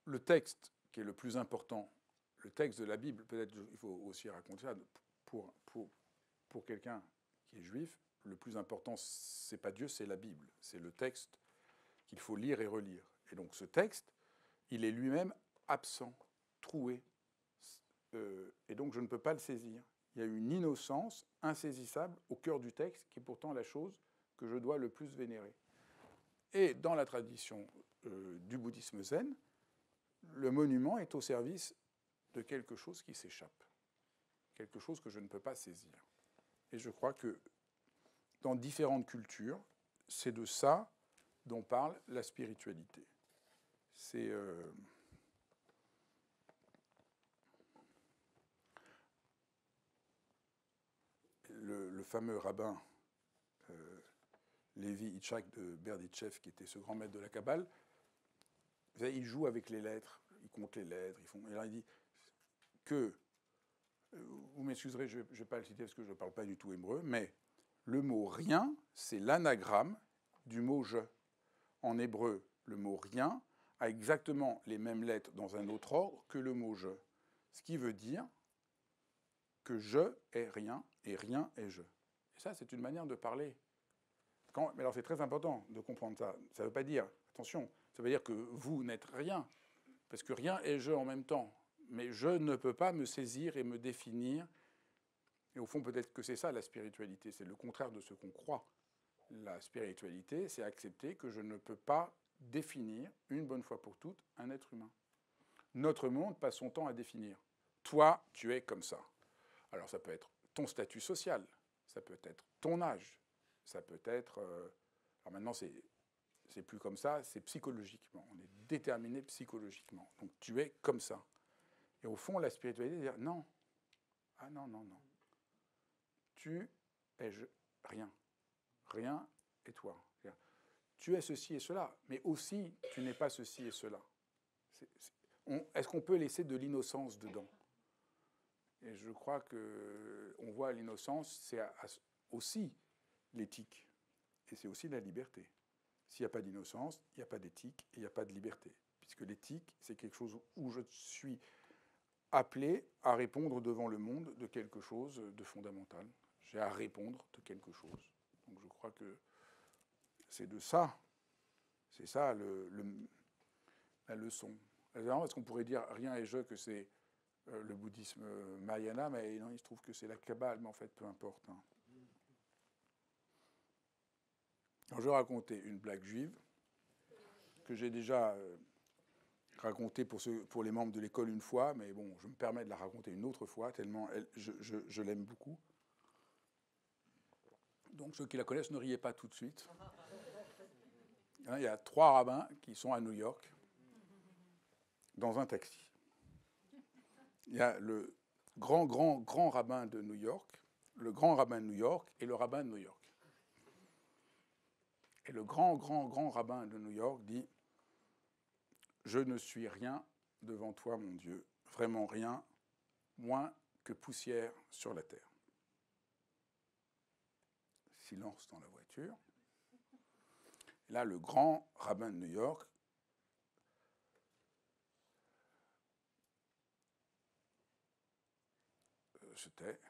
A: Le texte qui est le plus important, le texte de la Bible, peut-être il faut aussi raconter ça, pour quelqu'un qui est juif, le plus important, c'est pas Dieu, c'est la Bible. C'est le texte qu'il faut lire et relire. Et donc ce texte, il est lui-même absent, troué. Et donc je ne peux pas le saisir. Il y a une innocence insaisissable au cœur du texte, qui est pourtant la chose que je dois le plus vénérer. Et dans la tradition du bouddhisme zen, le monument est au service de quelque chose qui s'échappe, quelque chose que je ne peux pas saisir. Et je crois que dans différentes cultures, c'est de ça dont parle la spiritualité. C'est le fameux rabbin Lévi Yitzhak de Berditchev, qui était ce grand maître de la Kabbale. Vous savez, il joue avec les lettres, il compte les lettres, et là il dit que, vous m'excuserez, je ne vais pas le citer parce que je ne parle pas du tout hébreu, mais le mot rien, c'est l'anagramme du mot je. En hébreu, le mot rien a exactement les mêmes lettres dans un autre ordre que le mot je. Ce qui veut dire que je est rien et rien est je. Et ça, c'est une manière de parler. Mais alors, c'est très important de comprendre ça. Ça ne veut pas dire, attention, ça veut dire que vous n'êtes rien, parce que rien est je en même temps. Mais je ne peux pas me saisir et me définir. Et au fond, peut-être que c'est ça la spiritualité, c'est le contraire de ce qu'on croit. La spiritualité, c'est accepter que je ne peux pas définir, une bonne fois pour toutes, un être humain. Notre monde passe son temps à définir. Toi, tu es comme ça. Alors ça peut être ton statut social, ça peut être ton âge, ça peut être... alors maintenant, c'est plus comme ça, c'est psychologiquement. On est déterminé psychologiquement. Donc tu es comme ça. Et au fond, la spiritualité, c'est dire non. Ah non, non, non. Tu es rien. Rien et toi. Tu es ceci et cela, mais aussi tu n'es pas ceci et cela. Est-ce qu'on peut laisser de l'innocence dedans? Et je crois qu'on voit l'innocence, c'est aussi l'éthique. Et c'est aussi la liberté. S'il n'y a pas d'innocence, il n'y a pas d'éthique et il n'y a pas de liberté. Puisque l'éthique, c'est quelque chose où je suis appelé à répondre devant le monde de quelque chose de fondamental. J'ai à répondre de quelque chose. Donc je crois que c'est de ça. C'est ça la leçon. Est-ce qu'on pourrait dire rien et je que c'est le bouddhisme Mahayana, mais non, il se trouve que c'est la Kabbale, mais en fait, peu importe. Hein. Alors, je vais raconter une blague juive que j'ai déjà racontée pour les membres de l'école une fois, mais bon, je me permets de la raconter une autre fois, tellement je l'aime beaucoup. Donc, ceux qui la connaissent, ne riez pas tout de suite. Il y a 3 rabbins qui sont à New York, dans un taxi. Il y a le grand rabbin de New York, le grand rabbin de New York et le rabbin de New York. Et le grand rabbin de New York dit « Je ne suis rien devant toi, mon Dieu, vraiment rien, moins que poussière sur la terre. » Silence dans la voiture. Et là, le grand rabbin de New York se tait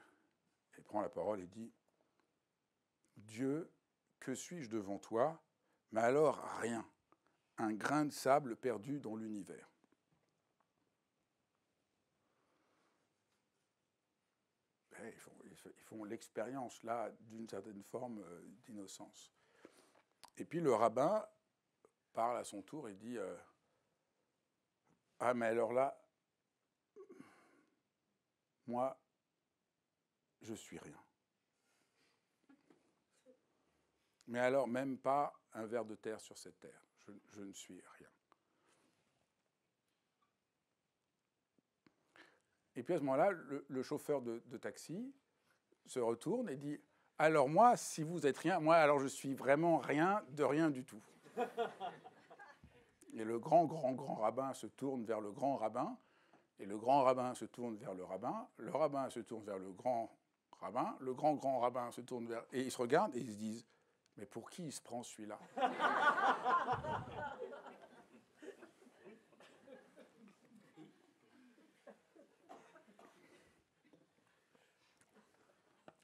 A: et prend la parole et dit « Dieu, que suis-je devant toi? Mais alors rien, un grain de sable perdu dans l'univers. » Ils font l'expérience là d'une certaine forme d'innocence. Et puis le rabbin parle à son tour et dit ah mais alors là, moi, je suis rien. Mais alors même pas un ver de terre sur cette terre. Je ne suis rien. Et puis à ce moment-là, le chauffeur de taxi se retourne et dit « Alors moi, si vous êtes rien, moi alors je suis vraiment rien de rien du tout. » Et le grand rabbin se tourne vers le grand rabbin, et le grand rabbin se tourne vers le rabbin se tourne vers le grand rabbin se tourne vers... Et ils se regardent et ils se disent « Mais pour qui il se prend celui-là ?»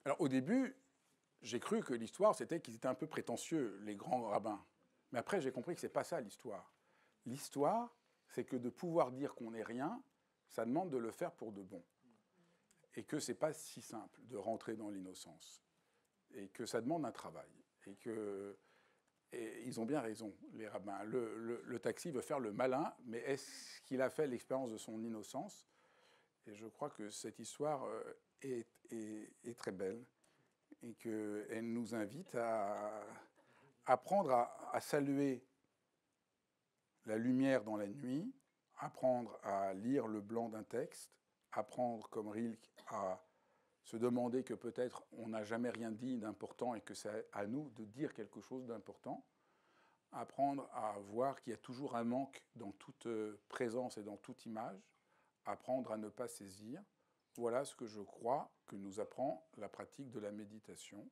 A: Alors au début, j'ai cru que l'histoire, c'était qu'ils étaient un peu prétentieux, les grands rabbins. Mais après, j'ai compris que ce n'est pas ça l'histoire. L'histoire, c'est que de pouvoir dire qu'on n'est rien, ça demande de le faire pour de bon. Et que ce n'est pas si simple de rentrer dans l'innocence. Et que ça demande un travail. Et ils ont bien raison, les rabbins. Le taxi veut faire le malin, mais est-ce qu'il a fait l'expérience de son innocence? Et je crois que cette histoire est très belle et qu'elle nous invite à apprendre à saluer la lumière dans la nuit, apprendre à lire le blanc d'un texte, apprendre, comme Rilke, à se demander que peut-être on n'a jamais rien dit d'important et que c'est à nous de dire quelque chose d'important, apprendre à voir qu'il y a toujours un manque dans toute présence et dans toute image, apprendre à ne pas saisir. Voilà ce que je crois que nous apprend la pratique de la méditation.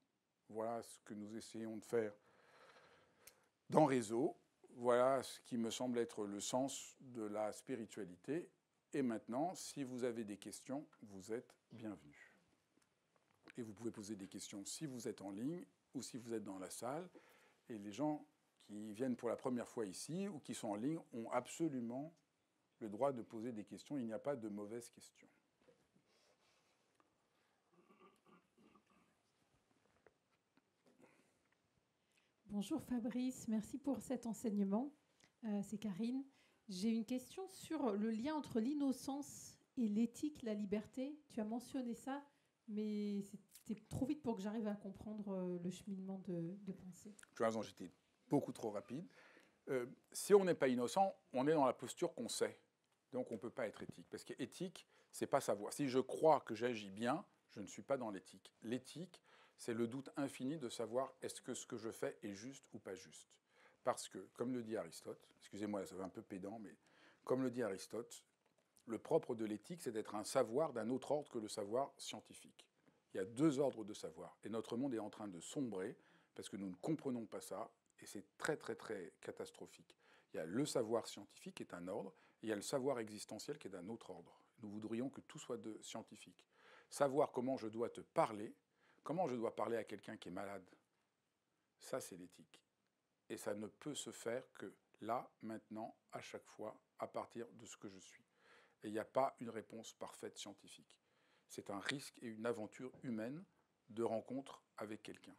A: Voilà ce que nous essayons de faire dans Réseau. Voilà ce qui me semble être le sens de la spiritualité. Et maintenant, si vous avez des questions, vous êtes bienvenus. Et vous pouvez poser des questions si vous êtes en ligne ou si vous êtes dans la salle. Et les gens qui viennent pour la première fois ici ou qui sont en ligne ont absolument le droit de poser des questions. Il n'y a pas de mauvaises questions.
B: Bonjour Fabrice, merci pour cet enseignement. C'est Karine. J'ai une question sur le lien entre l'innocence et l'éthique, la liberté. Tu as mentionné ça. mais c'était trop vite pour que j'arrive à comprendre le cheminement de pensée.
A: Tu as raison, j'étais beaucoup trop rapide. Si on n'est pas innocent, on est dans la posture qu'on sait. Donc on ne peut pas être éthique. Parce qu'éthique, ce n'est pas savoir. Si je crois que j'agis bien, je ne suis pas dans l'éthique. L'éthique, c'est le doute infini de savoir est-ce que ce que je fais est juste ou pas juste. Parce que, comme le dit Aristote, excusez-moi, ça va un peu pédant, mais comme le dit Aristote, le propre de l'éthique, c'est d'être un savoir d'un autre ordre que le savoir scientifique. Il y a deux ordres de savoir. Et notre monde est en train de sombrer parce que nous ne comprenons pas ça. Et c'est très, très, très catastrophique. Il y a le savoir scientifique qui est un ordre, et il y a le savoir existentiel qui est d'un autre ordre. Nous voudrions que tout soit de scientifique. Savoir comment je dois te parler, comment je dois parler à quelqu'un qui est malade, ça c'est l'éthique. Et ça ne peut se faire que là, maintenant, à chaque fois, à partir de ce que je suis. Et il n'y a pas une réponse parfaite scientifique. C'est un risque et une aventure humaine de rencontre avec quelqu'un.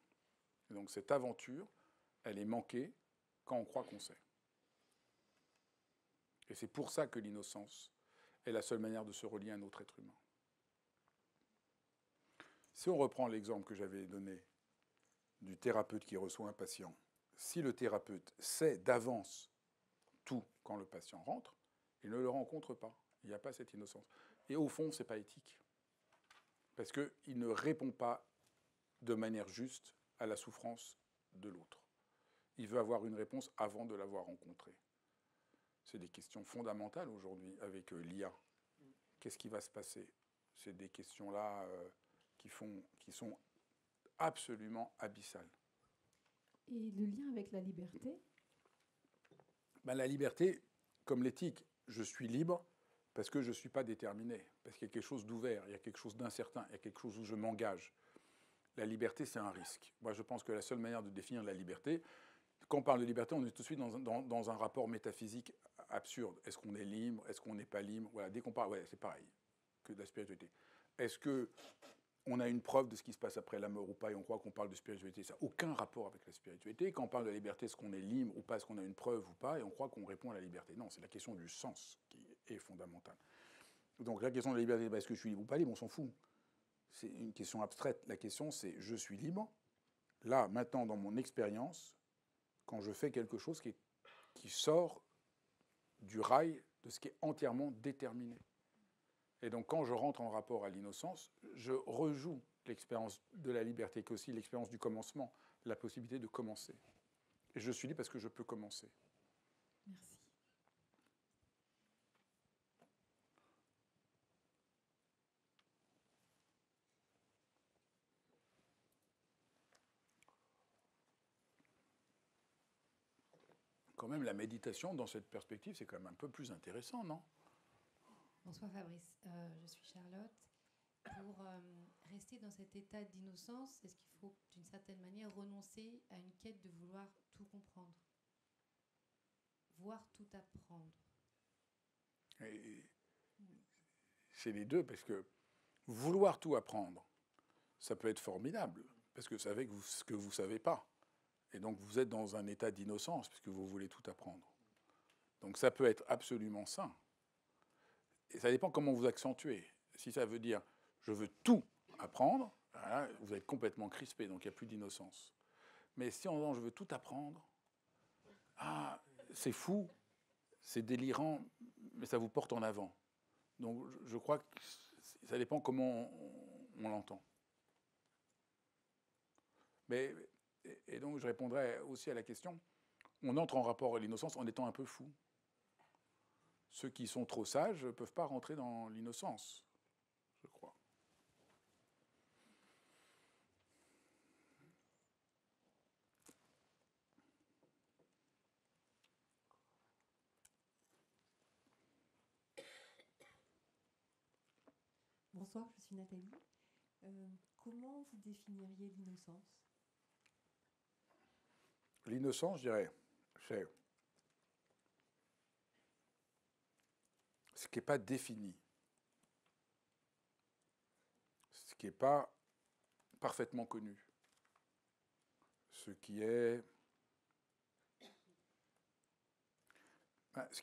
A: Et donc cette aventure, elle est manquée quand on croit qu'on sait. Et c'est pour ça que l'innocence est la seule manière de se relier à un autre être humain. Si on reprend l'exemple que j'avais donné du thérapeute qui reçoit un patient, si le thérapeute sait d'avance tout quand le patient rentre, il ne le rencontre pas. Il n'y a pas cette innocence. Et au fond, ce n'est pas éthique. Parce qu'il ne répond pas de manière juste à la souffrance de l'autre. Il veut avoir une réponse avant de l'avoir rencontré. C'est des questions fondamentales aujourd'hui avec l'IA. Qu'est-ce qui va se passer? C'est des questions-là qui sont absolument abyssales.
B: Et le lien avec la liberté?
A: La liberté, comme l'éthique, je suis libre parce que je ne suis pas déterminé, parce qu'il y a quelque chose d'ouvert, il y a quelque chose d'incertain, il y a quelque chose où je m'engage. La liberté, c'est un risque. Moi, je pense que la seule manière de définir la liberté, quand on parle de liberté, on est tout de suite dans un rapport métaphysique absurde. Est-ce qu'on est libre? Est-ce qu'on n'est pas libre? Voilà, dès qu'on parle, ouais, c'est pareil que de la spiritualité. Est-ce qu'on a une preuve de ce qui se passe après la mort ou pas et on croit qu'on parle de spiritualité? Ça n'a aucun rapport avec la spiritualité. Quand on parle de la liberté, est-ce qu'on est libre ou pas? Est-ce qu'on a une preuve ou pas? Et on croit qu'on répond à la liberté. Non, c'est la question du sens qui est fondamentale. Donc la question de la liberté, est-ce que je suis libre ou pas libre? On s'en fout. C'est une question abstraite. La question, c'est je suis libre. Là, maintenant, dans mon expérience, quand je fais quelque chose qui sort du rail de ce qui est entièrement déterminé. Et donc, quand je rentre en rapport à l'innocence, je rejoue l'expérience de la liberté, qui est aussi l'expérience du commencement, la possibilité de commencer. Et je suis libre parce que je peux commencer.
B: Merci.
A: Quand même, la méditation, dans cette perspective, c'est quand même un peu plus intéressant, non?
C: Bonsoir Fabrice, je suis Charlotte. Pour rester dans cet état d'innocence, est-ce qu'il faut d'une certaine manière renoncer à une quête de vouloir tout comprendre, voire tout apprendre?
A: Et c'est les deux, parce que vouloir tout apprendre, ça peut être formidable, parce que vous savez ce que vous ne savez pas. Et donc vous êtes dans un état d'innocence, puisque vous voulez tout apprendre. Donc ça peut être absolument sain. Et ça dépend comment vous accentuez. Si ça veut dire je veux tout apprendre, voilà, vous êtes complètement crispé, donc il n'y a plus d'innocence. Mais si en disant je veux tout apprendre, ah, c'est fou, c'est délirant, mais ça vous porte en avant. Donc je crois que ça dépend comment on l'entend. Et donc je répondrai aussi à la question, on entre en rapport à l'innocence en étant un peu fou. Ceux qui sont trop sages ne peuvent pas rentrer dans l'innocence, je crois.
D: Bonsoir, je suis Nathalie. Comment vous définiriez l'innocence?
A: L'innocence, je dirais, c'est ce qui n'est pas défini, ce qui n'est pas parfaitement connu, ce qui est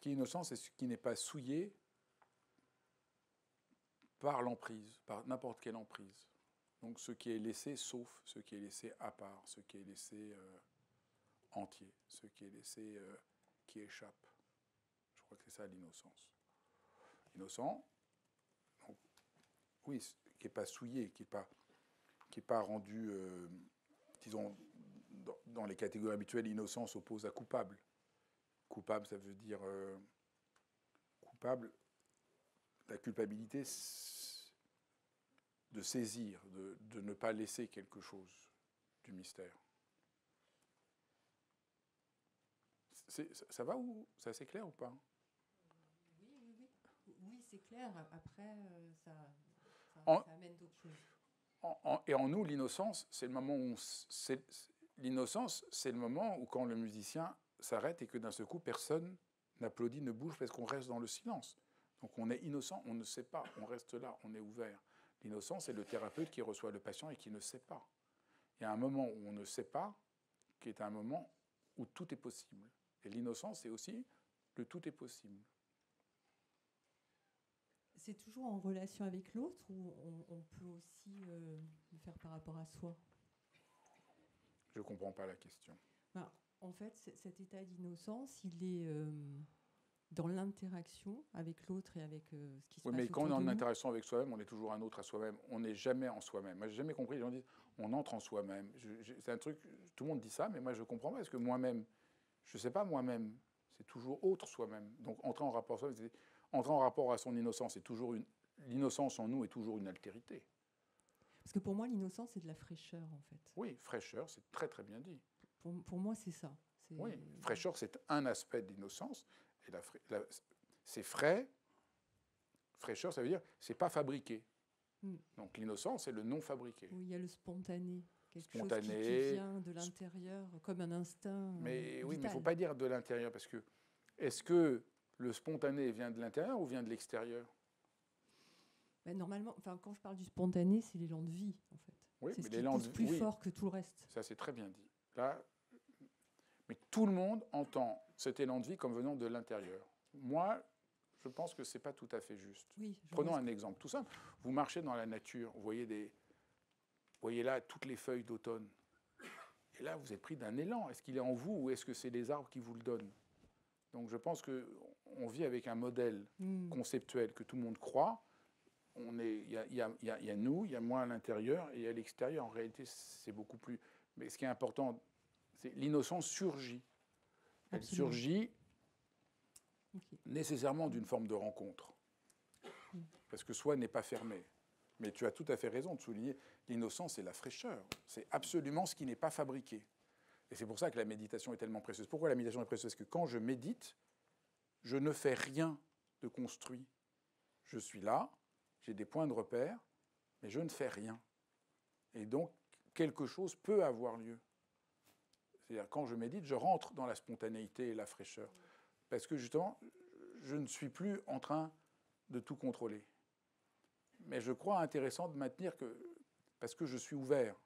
A: innocent, c'est ce qui n'est pas souillé par l'emprise, par n'importe quelle emprise. Donc ce qui est laissé sauf, ce qui est laissé à part, ce qui est laissé entier, ce qui est laissé qui échappe. Je crois que c'est ça l'innocence. Innocent, donc, oui, qui n'est pas souillé, qui n'est pas rendu, disons, dans les catégories habituelles, innocent s'oppose à coupable. Coupable, ça veut dire coupable, la culpabilité de saisir, de ne pas laisser quelque chose du mystère. Ça va ou c'est assez clair ou pas?
D: Oui, c'est clair. Après, ça amène d'autres choses.
A: Et en nous, l'innocence, c'est le moment où l'innocence, c'est le moment où quand le musicien s'arrête et que d'un seul coup, personne n'applaudit, ne bouge parce qu'on reste dans le silence. Donc on est innocent, on ne sait pas, on reste là, on est ouvert. L'innocence, c'est le thérapeute qui reçoit le patient et qui ne sait pas. Il y a un moment où on ne sait pas, qui est un moment où tout est possible. Et l'innocence, c'est aussi le tout est possible.
D: C'est toujours en relation avec l'autre ou on peut aussi le faire par rapport à soi?
A: Je ne comprends pas la question.
D: Ben, en fait, cet état d'innocence, il est dans l'interaction avec l'autre et avec ce qui se passe autour de nous.
A: Oui, mais quand on est en interaction avec soi-même, on est toujours un autre à soi-même. On n'est jamais en soi-même. Moi, je n'ai jamais compris. Les gens disent on entre en soi-même. C'est un truc, tout le monde dit ça, mais moi, je ne comprends pas. Parce que moi-même, je ne sais pas moi-même. C'est toujours autre soi-même. Donc, entrer en rapport à soi-même, entrer en rapport à son innocence, c'est toujours l'innocence en nous est toujours une altérité.
D: Parce que pour moi, l'innocence, c'est de la fraîcheur, en fait.
A: Oui, fraîcheur, c'est très très bien dit.
D: Pour moi, c'est ça.
A: Oui, fraîcheur, c'est un aspect de l'innocence. Et c'est frais. Fraîcheur, ça veut dire c'est pas fabriqué. Donc l'innocence, c'est le non fabriqué.
D: Oui, il y a le spontané. Quelque chose qui vient de l'intérieur, comme un instinct.
A: Mais
D: vital.
A: oui, mais il ne faut pas dire de l'intérieur, parce que est-ce que le spontané vient de l'intérieur ou vient de l'extérieur?
D: Ben, normalement, quand je parle du spontané, c'est l'élan de vie, en fait.
A: Oui,
D: c'est
A: mais
D: ce qui
A: l'élan
D: pousse plus fort que tout le reste.
A: Ça, c'est très bien dit. Là, mais tout le monde entend cet élan de vie comme venant de l'intérieur. Moi, je pense que ce n'est pas tout à fait juste.
D: Oui,
A: Prenons un exemple tout simple. Vous marchez dans la nature, vous voyez là toutes les feuilles d'automne. Et là, vous êtes pris d'un élan. Est-ce qu'il est en vous ou est-ce que c'est les arbres qui vous le donnent? Donc je pense qu'on vit avec un modèle conceptuel que tout le monde croit. Il y a nous, il y a moi à l'intérieur et à l'extérieur. En réalité, c'est beaucoup plus... Mais ce qui est important, c'est l'innocence surgit. Elle surgit nécessairement d'une forme de rencontre. Parce que soi n'est pas fermé. Mais tu as tout à fait raison de souligner, l'innocence, c'est la fraîcheur. C'est absolument ce qui n'est pas fabriqué. Et c'est pour ça que la méditation est tellement précieuse. Pourquoi la méditation est précieuse? Parce que quand je médite, je ne fais rien de construit. Je suis là, j'ai des points de repère, mais je ne fais rien. Et donc, quelque chose peut avoir lieu. C'est-à-dire, quand je médite, je rentre dans la spontanéité et la fraîcheur. Parce que justement, je ne suis plus en train de tout contrôler. Mais je crois intéressant de maintenir que, parce que je suis ouvert.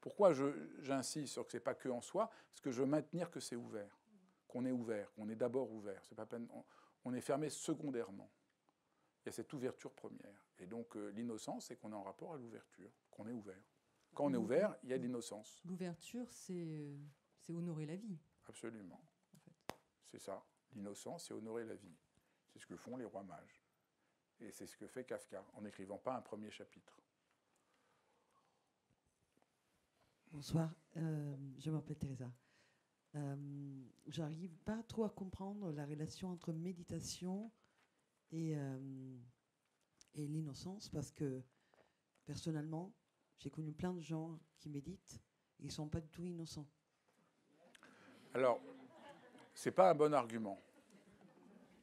A: Pourquoi j'insiste sur que ce n'est pas que en soi? Parce que je veux maintenir que c'est ouvert, qu'on est d'abord ouvert. C'est pas peine, on est fermé secondairement. Il y a cette ouverture première. Et donc l'innocence, c'est qu'on est en rapport à l'ouverture, qu'on est ouvert. Quand on est ouvert, il y a l'innocence.
D: L'ouverture, c'est honorer la vie.
A: Absolument. En fait. C'est ça. L'innocence, c'est honorer la vie. C'est ce que font les rois mages. Et c'est ce que fait Kafka, en n'écrivant pas un premier chapitre.
E: Bonsoir, je m'appelle Teresa. J'arrive pas trop à comprendre la relation entre méditation et l'innocence, parce que personnellement, j'ai connu plein de gens qui méditent et ils ne sont pas du tout innocents.
A: Alors, ce n'est pas un bon argument.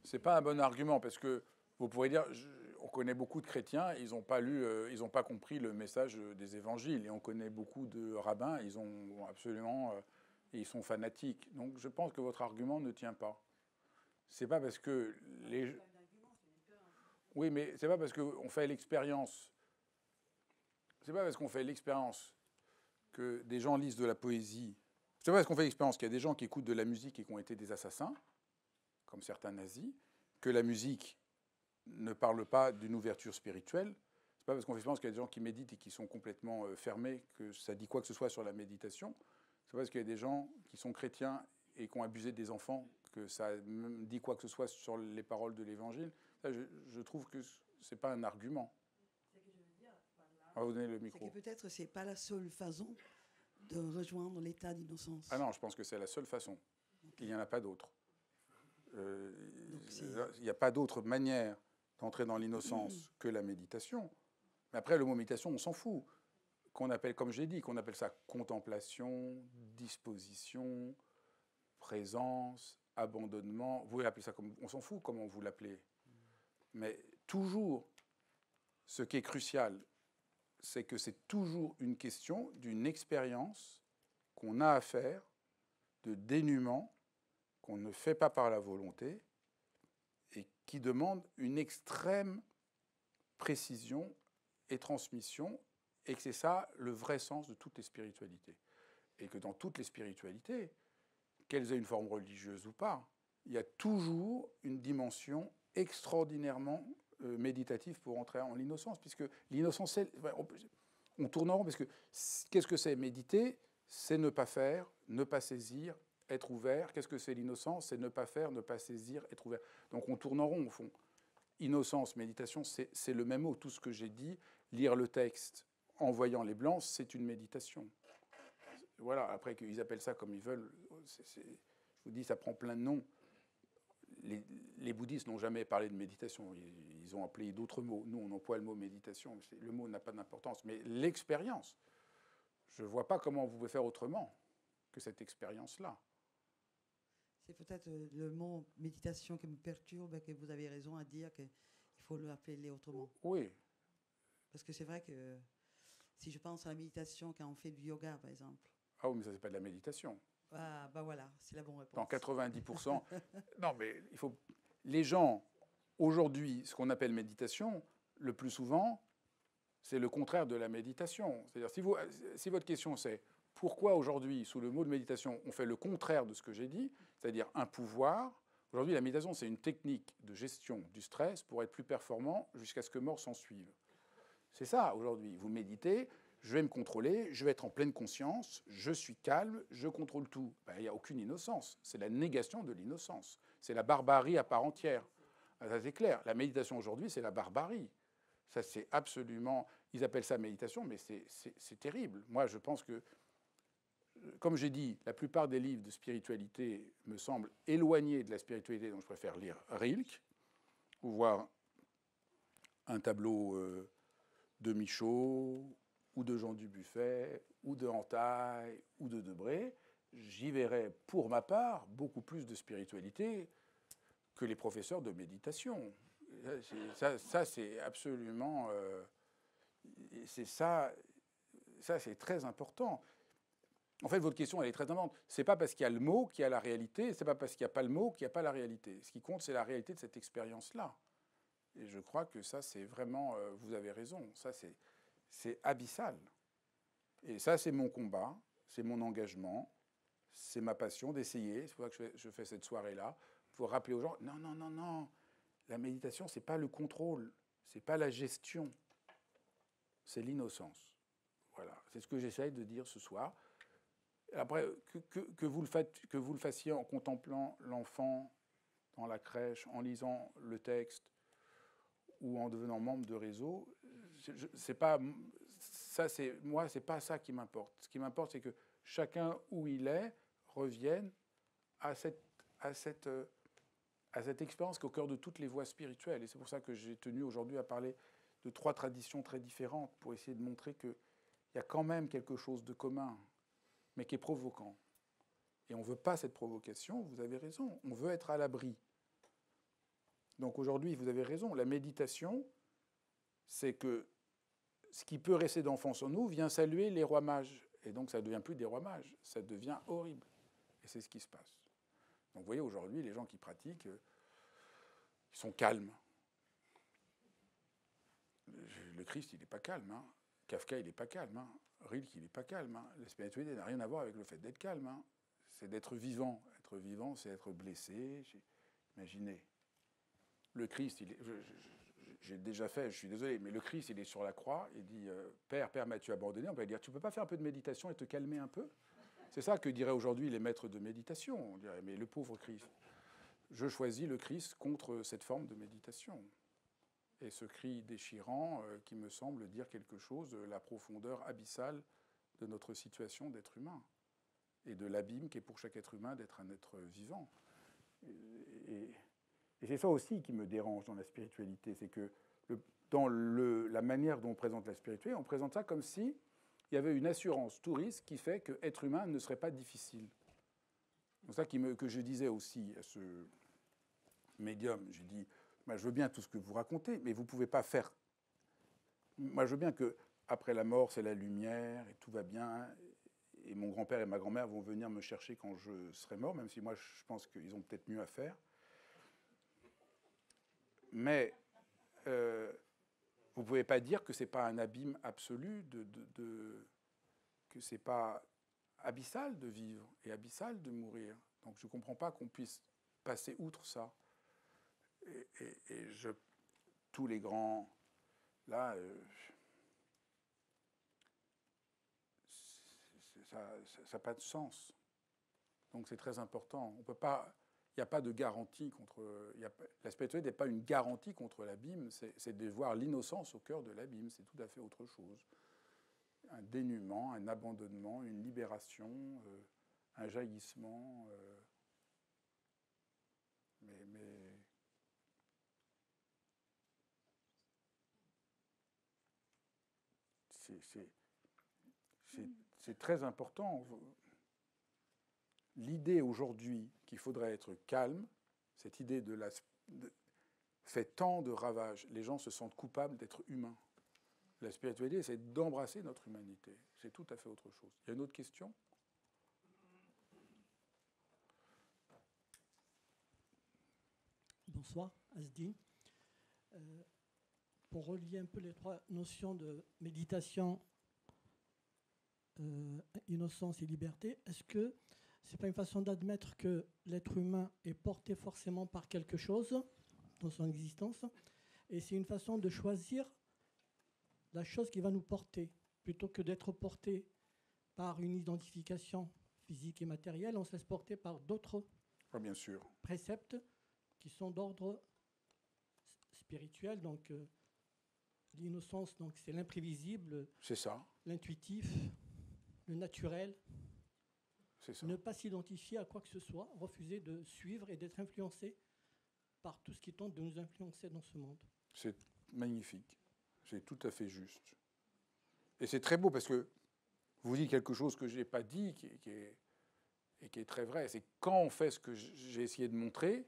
A: Ce n'est pas un bon argument, parce que vous pourrez dire, on connaît beaucoup de chrétiens, ils n'ont pas lu, ils n'ont pas compris le message des évangiles. Et on connaît beaucoup de rabbins, ils ont absolument, ils sont fanatiques. Donc je pense que votre argument ne tient pas. C'est pas parce que les... Oui, mais c'est pas parce qu'on fait l'expérience. C'est pas parce qu'on fait l'expérience que des gens lisent de la poésie. C'est pas parce qu'on fait l'expérience qu'il y a des gens qui écoutent de la musique et qui ont été des assassins, comme certains nazis, que la musique ne parle pas d'une ouverture spirituelle. C'est pas parce qu'on pense qu'il y a des gens qui méditent et qui sont complètement fermés que ça dit quoi que ce soit sur la méditation. C'est pas parce qu'il y a des gens qui sont chrétiens et qui ont abusé des enfants que ça dit quoi que ce soit sur les paroles de l'Évangile. Ça, je trouve que c'est pas un argument. On va vous donner le micro.
E: C'est que peut-être c'est pas la seule façon de rejoindre l'état d'innocence.
A: Ah non, je pense que c'est la seule façon. Il n'y en a pas d'autre. Il n'y a pas d'autre manière d'entrer dans l'innocence que la méditation. Mais après, le mot méditation, on s'en fout. Qu'on appelle, comme j'ai dit, qu'on appelle ça contemplation, disposition, présence, abandonnement. Vous pouvez appeler ça comme... On s'en fout comment vous l'appelez. Mais toujours, ce qui est crucial, c'est que c'est toujours une question d'une expérience qu'on a à faire, de dénuement, qu'on ne fait pas par la volonté, et qui demande une extrême précision et transmission, et que c'est ça le vrai sens de toutes les spiritualités. Et que dans toutes les spiritualités, qu'elles aient une forme religieuse ou pas, il y a toujours une dimension extraordinairement méditative pour entrer en l'innocence, puisque l'innocence, on tourne en rond, parce que qu'est-ce que c'est méditer? C'est ne pas faire, ne pas saisir, être ouvert. Qu'est-ce que c'est l'innocence? C'est ne pas faire, ne pas saisir, être ouvert. Donc on tourne en rond, au fond. Innocence, méditation, c'est le même mot. Tout ce que j'ai dit, lire le texte en voyant les blancs, c'est une méditation. Voilà, après qu'ils appellent ça comme ils veulent, je vous dis, ça prend plein de noms. Les bouddhistes n'ont jamais parlé de méditation. Ils ont appelé d'autres mots. Nous, on emploie le mot méditation. Le mot n'a pas d'importance. Mais l'expérience, je ne vois pas comment vous pouvez faire autrement que cette expérience-là.
E: C'est peut-être le mot méditation qui me perturbe et que vous avez raison à dire qu'il faut l'appeler autrement.
A: Oui.
E: Parce que c'est vrai que si je pense à la méditation quand on fait du yoga, par exemple.
A: Ah oui, mais ça, c'est pas de la méditation.
E: Ah, bah voilà, c'est la bonne réponse.
A: Dans 90%. Non, mais il faut. Les gens, aujourd'hui, ce qu'on appelle méditation, le plus souvent, c'est le contraire de la méditation. C'est-à-dire, si votre question c'est pourquoi aujourd'hui, sous le mot de méditation, on fait le contraire de ce que j'ai dit, c'est-à-dire un pouvoir. Aujourd'hui, la méditation, c'est une technique de gestion du stress pour être plus performant jusqu'à ce que mort s'en suive. C'est ça, aujourd'hui. Vous méditez, je vais me contrôler, je vais être en pleine conscience, je suis calme, je contrôle tout. Il n'y a aucune innocence. C'est la négation de l'innocence. C'est la barbarie à part entière. Ça, c'est clair. La méditation aujourd'hui, c'est la barbarie. Ça, c'est absolument... Ils appellent ça méditation, mais c'est terrible. Moi, je pense que, comme j'ai dit, la plupart des livres de spiritualité me semblent éloignés de la spiritualité, donc je préfère lire Rilke, ou voir un tableau de Michaud, ou de Jean Dubuffet, ou de Antaille, ou de Debré. J'y verrais, pour ma part, beaucoup plus de spiritualité que les professeurs de méditation. Ça c'est absolument... ça, c'est très important. En fait, votre question, elle est très importante. Ce n'est pas parce qu'il y a le mot qu'il y a la réalité, ce n'est pas parce qu'il n'y a pas le mot qu'il n'y a pas la réalité. Ce qui compte, c'est la réalité de cette expérience-là. Et je crois que ça, c'est vraiment... vous avez raison, ça, c'est abyssal. Et ça, c'est mon combat, c'est mon engagement, c'est ma passion d'essayer. C'est pour ça que je fais cette soirée-là, pour rappeler aux gens, non, non, non, non, la méditation, ce n'est pas le contrôle, ce n'est pas la gestion, c'est l'innocence. Voilà, c'est ce que j'essaye de dire ce soir. Après, que vous le fassiez en contemplant l'enfant dans la crèche, en lisant le texte ou en devenant membre de réseau, c'est pas ça. Moi, c'est pas ça qui m'importe. Ce qui m'importe, c'est que chacun où il est revienne à cette expérience qui est au cœur de toutes les voies spirituelles. Et c'est pour ça que j'ai tenu aujourd'hui à parler de 3 traditions très différentes pour essayer de montrer qu'il y a quand même quelque chose de commun, mais qui est provoquant. Et on ne veut pas cette provocation, vous avez raison, on veut être à l'abri. Donc aujourd'hui, vous avez raison, la méditation, c'est que ce qui peut rester d'enfance en nous vient saluer les rois mages. Et donc ça ne devient plus des rois mages, ça devient horrible. Et c'est ce qui se passe. Donc vous voyez, aujourd'hui, les gens qui pratiquent, ils sont calmes. Le Christ, il n'est pas calme. Hein. Kafka, il n'est pas calme. Hein. Rilke, il n'est pas calme. Hein. La spiritualité n'a rien à voir avec le fait d'être calme. Hein. C'est d'être vivant. Être vivant, c'est être blessé. Imaginez. Le Christ, j'ai déjà fait, je suis désolé, mais le Christ, il est sur la croix, il dit Père, Père, m'as-tu abandonné? On va lui dire, tu ne peux pas faire un peu de méditation et te calmer un peu? C'est ça que diraient aujourd'hui les maîtres de méditation. On dirait, mais le pauvre Christ. Je choisis le Christ contre cette forme de méditation. Et ce cri déchirant qui me semble dire quelque chose de la profondeur abyssale de notre situation d'être humain et de l'abîme qu'est pour chaque être humain d'être un être vivant. Et c'est ça aussi qui me dérange dans la spiritualité, c'est que dans la manière dont on présente la spiritualité, on présente ça comme si il y avait une assurance tout risque qui fait que être humain ne serait pas difficile. C'est ça que je disais aussi à ce médium. J'ai dit, je veux bien tout ce que vous racontez, mais vous ne pouvez pas faire. Moi, je veux bien qu'après la mort, c'est la lumière et tout va bien. Et mon grand-père et ma grand-mère vont venir me chercher quand je serai mort, même si moi, je pense qu'ils ont peut-être mieux à faire. Mais vous ne pouvez pas dire que ce n'est pas un abîme absolu, que ce n'est pas abyssal de vivre et abyssal de mourir. Donc je ne comprends pas qu'on puisse passer outre ça. Et tous les grands, là, ça n'a pas de sens. Donc c'est très important. On peut pas, il n'y a pas de garantie contre. La spiritualité n'est pas une garantie contre l'abîme, c'est de voir l'innocence au cœur de l'abîme, c'est tout à fait autre chose. Un dénuement, un abandonnement, une libération, un jaillissement. Mais c'est très important. L'idée aujourd'hui qu'il faudrait être calme, cette idée fait tant de ravages. Les gens se sentent coupables d'être humains. La spiritualité, c'est d'embrasser notre humanité. C'est tout à fait autre chose. Il y a une autre question ?
F: Bonsoir, Asdi. Pour relier un peu les trois notions de méditation, innocence et liberté, est-ce que ce n'est pas une façon d'admettre que l'être humain est porté forcément par quelque chose dans son existence, et c'est une façon de choisir la chose qui va nous porter, plutôt que d'être porté par une identification physique et matérielle, on se laisse porter par d'autres
A: bien sûr.
F: Préceptes qui sont d'ordre spirituel, donc l'innocence, donc c'est l'imprévisible,
A: c'est ça,
F: l'intuitif, le naturel.
A: C'est ça.
F: Ne pas s'identifier à quoi que ce soit, refuser de suivre et d'être influencé par tout ce qui tente de nous influencer dans ce monde.
A: C'est magnifique, c'est tout à fait juste. Et c'est très beau parce que vous dites quelque chose que je n'ai pas dit et qui est très vrai. C'est quand on fait ce que j'ai essayé de montrer,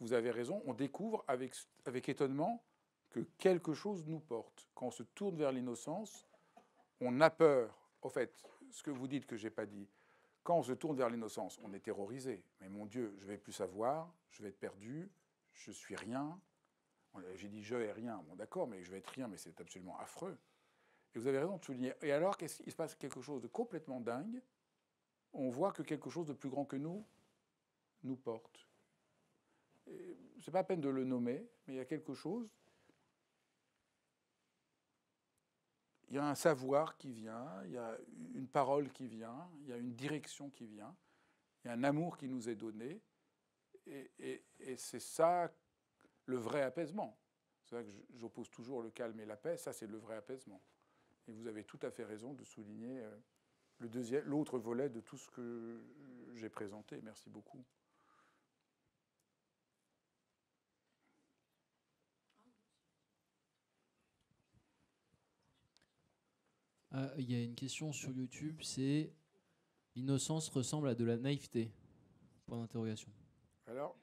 A: vous avez raison, on découvre avec étonnement que quelque chose nous porte. Quand on se tourne vers l'innocence, on a peur. Au fait, ce que vous dites que je n'ai pas dit, quand on se tourne vers l'innocence, on est terrorisé. Mais mon Dieu, je ne vais plus savoir, je vais être perdu, je suis rien. J'ai dit je et rien. Bon d'accord, mais je vais être rien, mais c'est absolument affreux. Et vous avez raison de souligner. Et alors, il se passe quelque chose de complètement dingue. On voit que quelque chose de plus grand que nous porte. Ce n'est pas la peine de le nommer, mais il y a quelque chose. Il y a un savoir qui vient, il y a une parole qui vient, il y a une direction qui vient, il y a un amour qui nous est donné. Et c'est ça le vrai apaisement. C'est ça que j'oppose toujours le calme et la paix. Ça, c'est le vrai apaisement. Et vous avez tout à fait raison de souligner l'autre volet de tout ce que j'ai présenté. Merci beaucoup.
G: Il y a une question sur YouTube, c'est « L'innocence ressemble à de la naïveté ?» Point d'interrogation.
A: Alors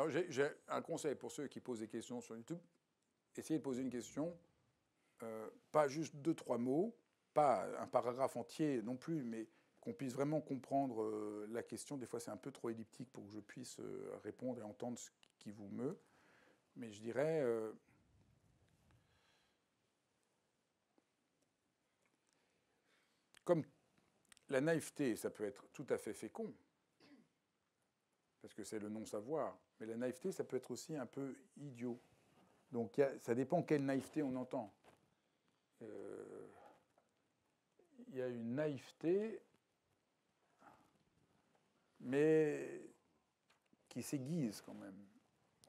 A: j'ai un conseil pour ceux qui posent des questions sur YouTube. Essayez de poser une question, pas juste 2-3 mots, pas un paragraphe entier non plus, mais qu'on puisse vraiment comprendre la question. Des fois, c'est un peu trop elliptique pour que je puisse répondre et entendre ce qui vous meut. Mais je dirais... comme la naïveté, ça peut être tout à fait fécond, parce que c'est le non-savoir, mais la naïveté, ça peut être aussi un peu idiot. Donc ça dépend quelle naïveté on entend. Il y a une naïveté, mais qui s'aiguise quand même.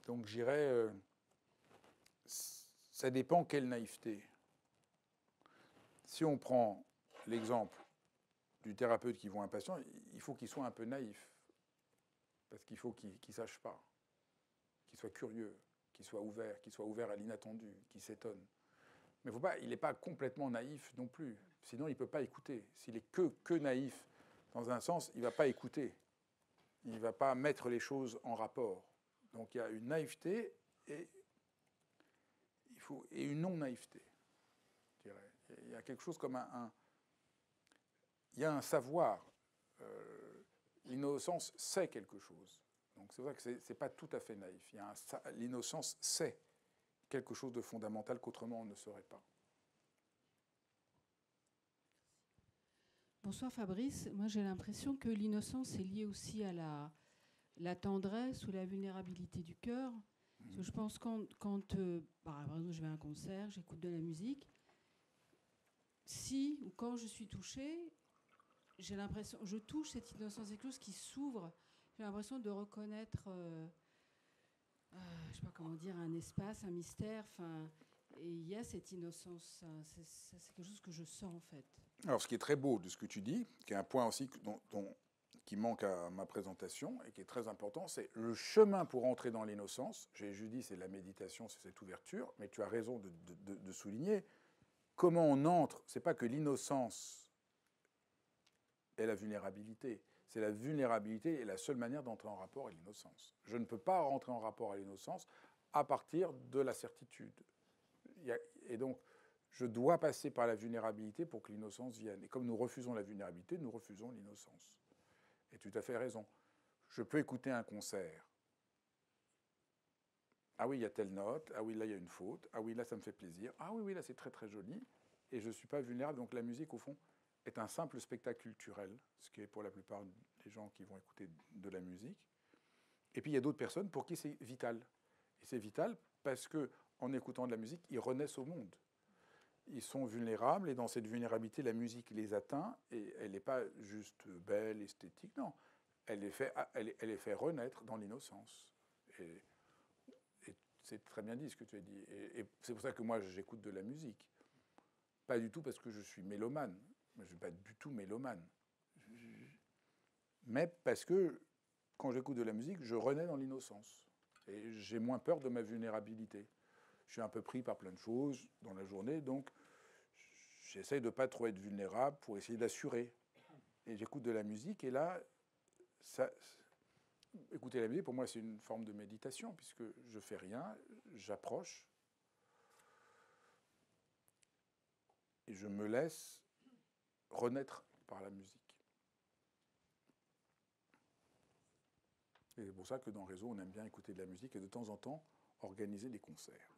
A: Donc je dirais, ça dépend quelle naïveté. Si on prend l'exemple du thérapeute qui voit un patient, il faut qu'il soit un peu naïf. Parce qu'il faut qu'il ne sache pas, qu'il soit curieux, qu'il soit ouvert à l'inattendu, qu'il s'étonne. Mais il n'est pas complètement naïf non plus. Sinon, il ne peut pas écouter. S'il est que naïf, dans un sens, il ne va pas écouter. Il ne va pas mettre les choses en rapport. Donc il y a une naïveté et une non-naïveté, je dirais. Il y a quelque chose comme il y a un savoir. L'innocence sait quelque chose. Donc c'est vrai que ce n'est pas tout à fait naïf. L'innocence sait quelque chose de fondamental qu'autrement on ne saurait pas.
H: Bonsoir Fabrice. Moi j'ai l'impression que l'innocence est liée aussi à la tendresse ou la vulnérabilité du cœur. Parce que je pense quand par exemple je vais à un concert, j'écoute de la musique, si ou quand je suis touchée, j'ai l'impression, je touche cette innocence éclose qui s'ouvre. J'ai l'impression de reconnaître, je ne sais pas comment dire, un espace, un mystère. Et il y a cette innocence. C'est quelque chose que je sens en fait.
A: Alors, ce qui est très beau de ce que tu dis, qui est un point aussi qui manque à ma présentation et qui est très important, c'est le chemin pour entrer dans l'innocence. J'ai juste dit, c'est la méditation, c'est cette ouverture, mais tu as raison de souligner comment on entre. C'est pas que l'innocence est la vulnérabilité. C'est la vulnérabilité est la seule manière d'entrer en rapport à l'innocence. Je ne peux pas rentrer en rapport à l'innocence à partir de la certitude. Et donc, je dois passer par la vulnérabilité pour que l'innocence vienne. Et comme nous refusons la vulnérabilité, nous refusons l'innocence. Et tu as tout à fait raison. Je peux écouter un concert. Ah oui, il y a telle note. Ah oui, là, il y a une faute. Ah oui, là, ça me fait plaisir. Ah oui, là, c'est très, très joli. Et je ne suis pas vulnérable. Donc, la musique, au fond, est un simple spectacle culturel, ce qui est pour la plupart des gens qui vont écouter de la musique. Et puis, il y a d'autres personnes pour qui c'est vital. Et c'est vital parce qu'en écoutant de la musique, ils renaissent au monde. Ils sont vulnérables, et dans cette vulnérabilité, la musique les atteint, et elle n'est pas juste belle, esthétique, non. Elle les fait renaître dans l'innocence. Et c'est très bien dit ce que tu as dit. Et c'est pour ça que moi, j'écoute de la musique. Pas du tout parce que je suis mélomane. Je ne suis pas du tout mélomane. Mais parce que quand j'écoute de la musique, je renais dans l'innocence. Et j'ai moins peur de ma vulnérabilité. Je suis un peu pris par plein de choses dans la journée, donc j'essaye de ne pas trop être vulnérable pour essayer d'assurer. Et j'écoute de la musique, et là, écouter la musique, pour moi, c'est une forme de méditation, puisque je ne fais rien, j'approche, et je me laisse renaître par la musique. Et c'est pour ça que dans Réseau, on aime bien écouter de la musique et de temps en temps organiser des concerts.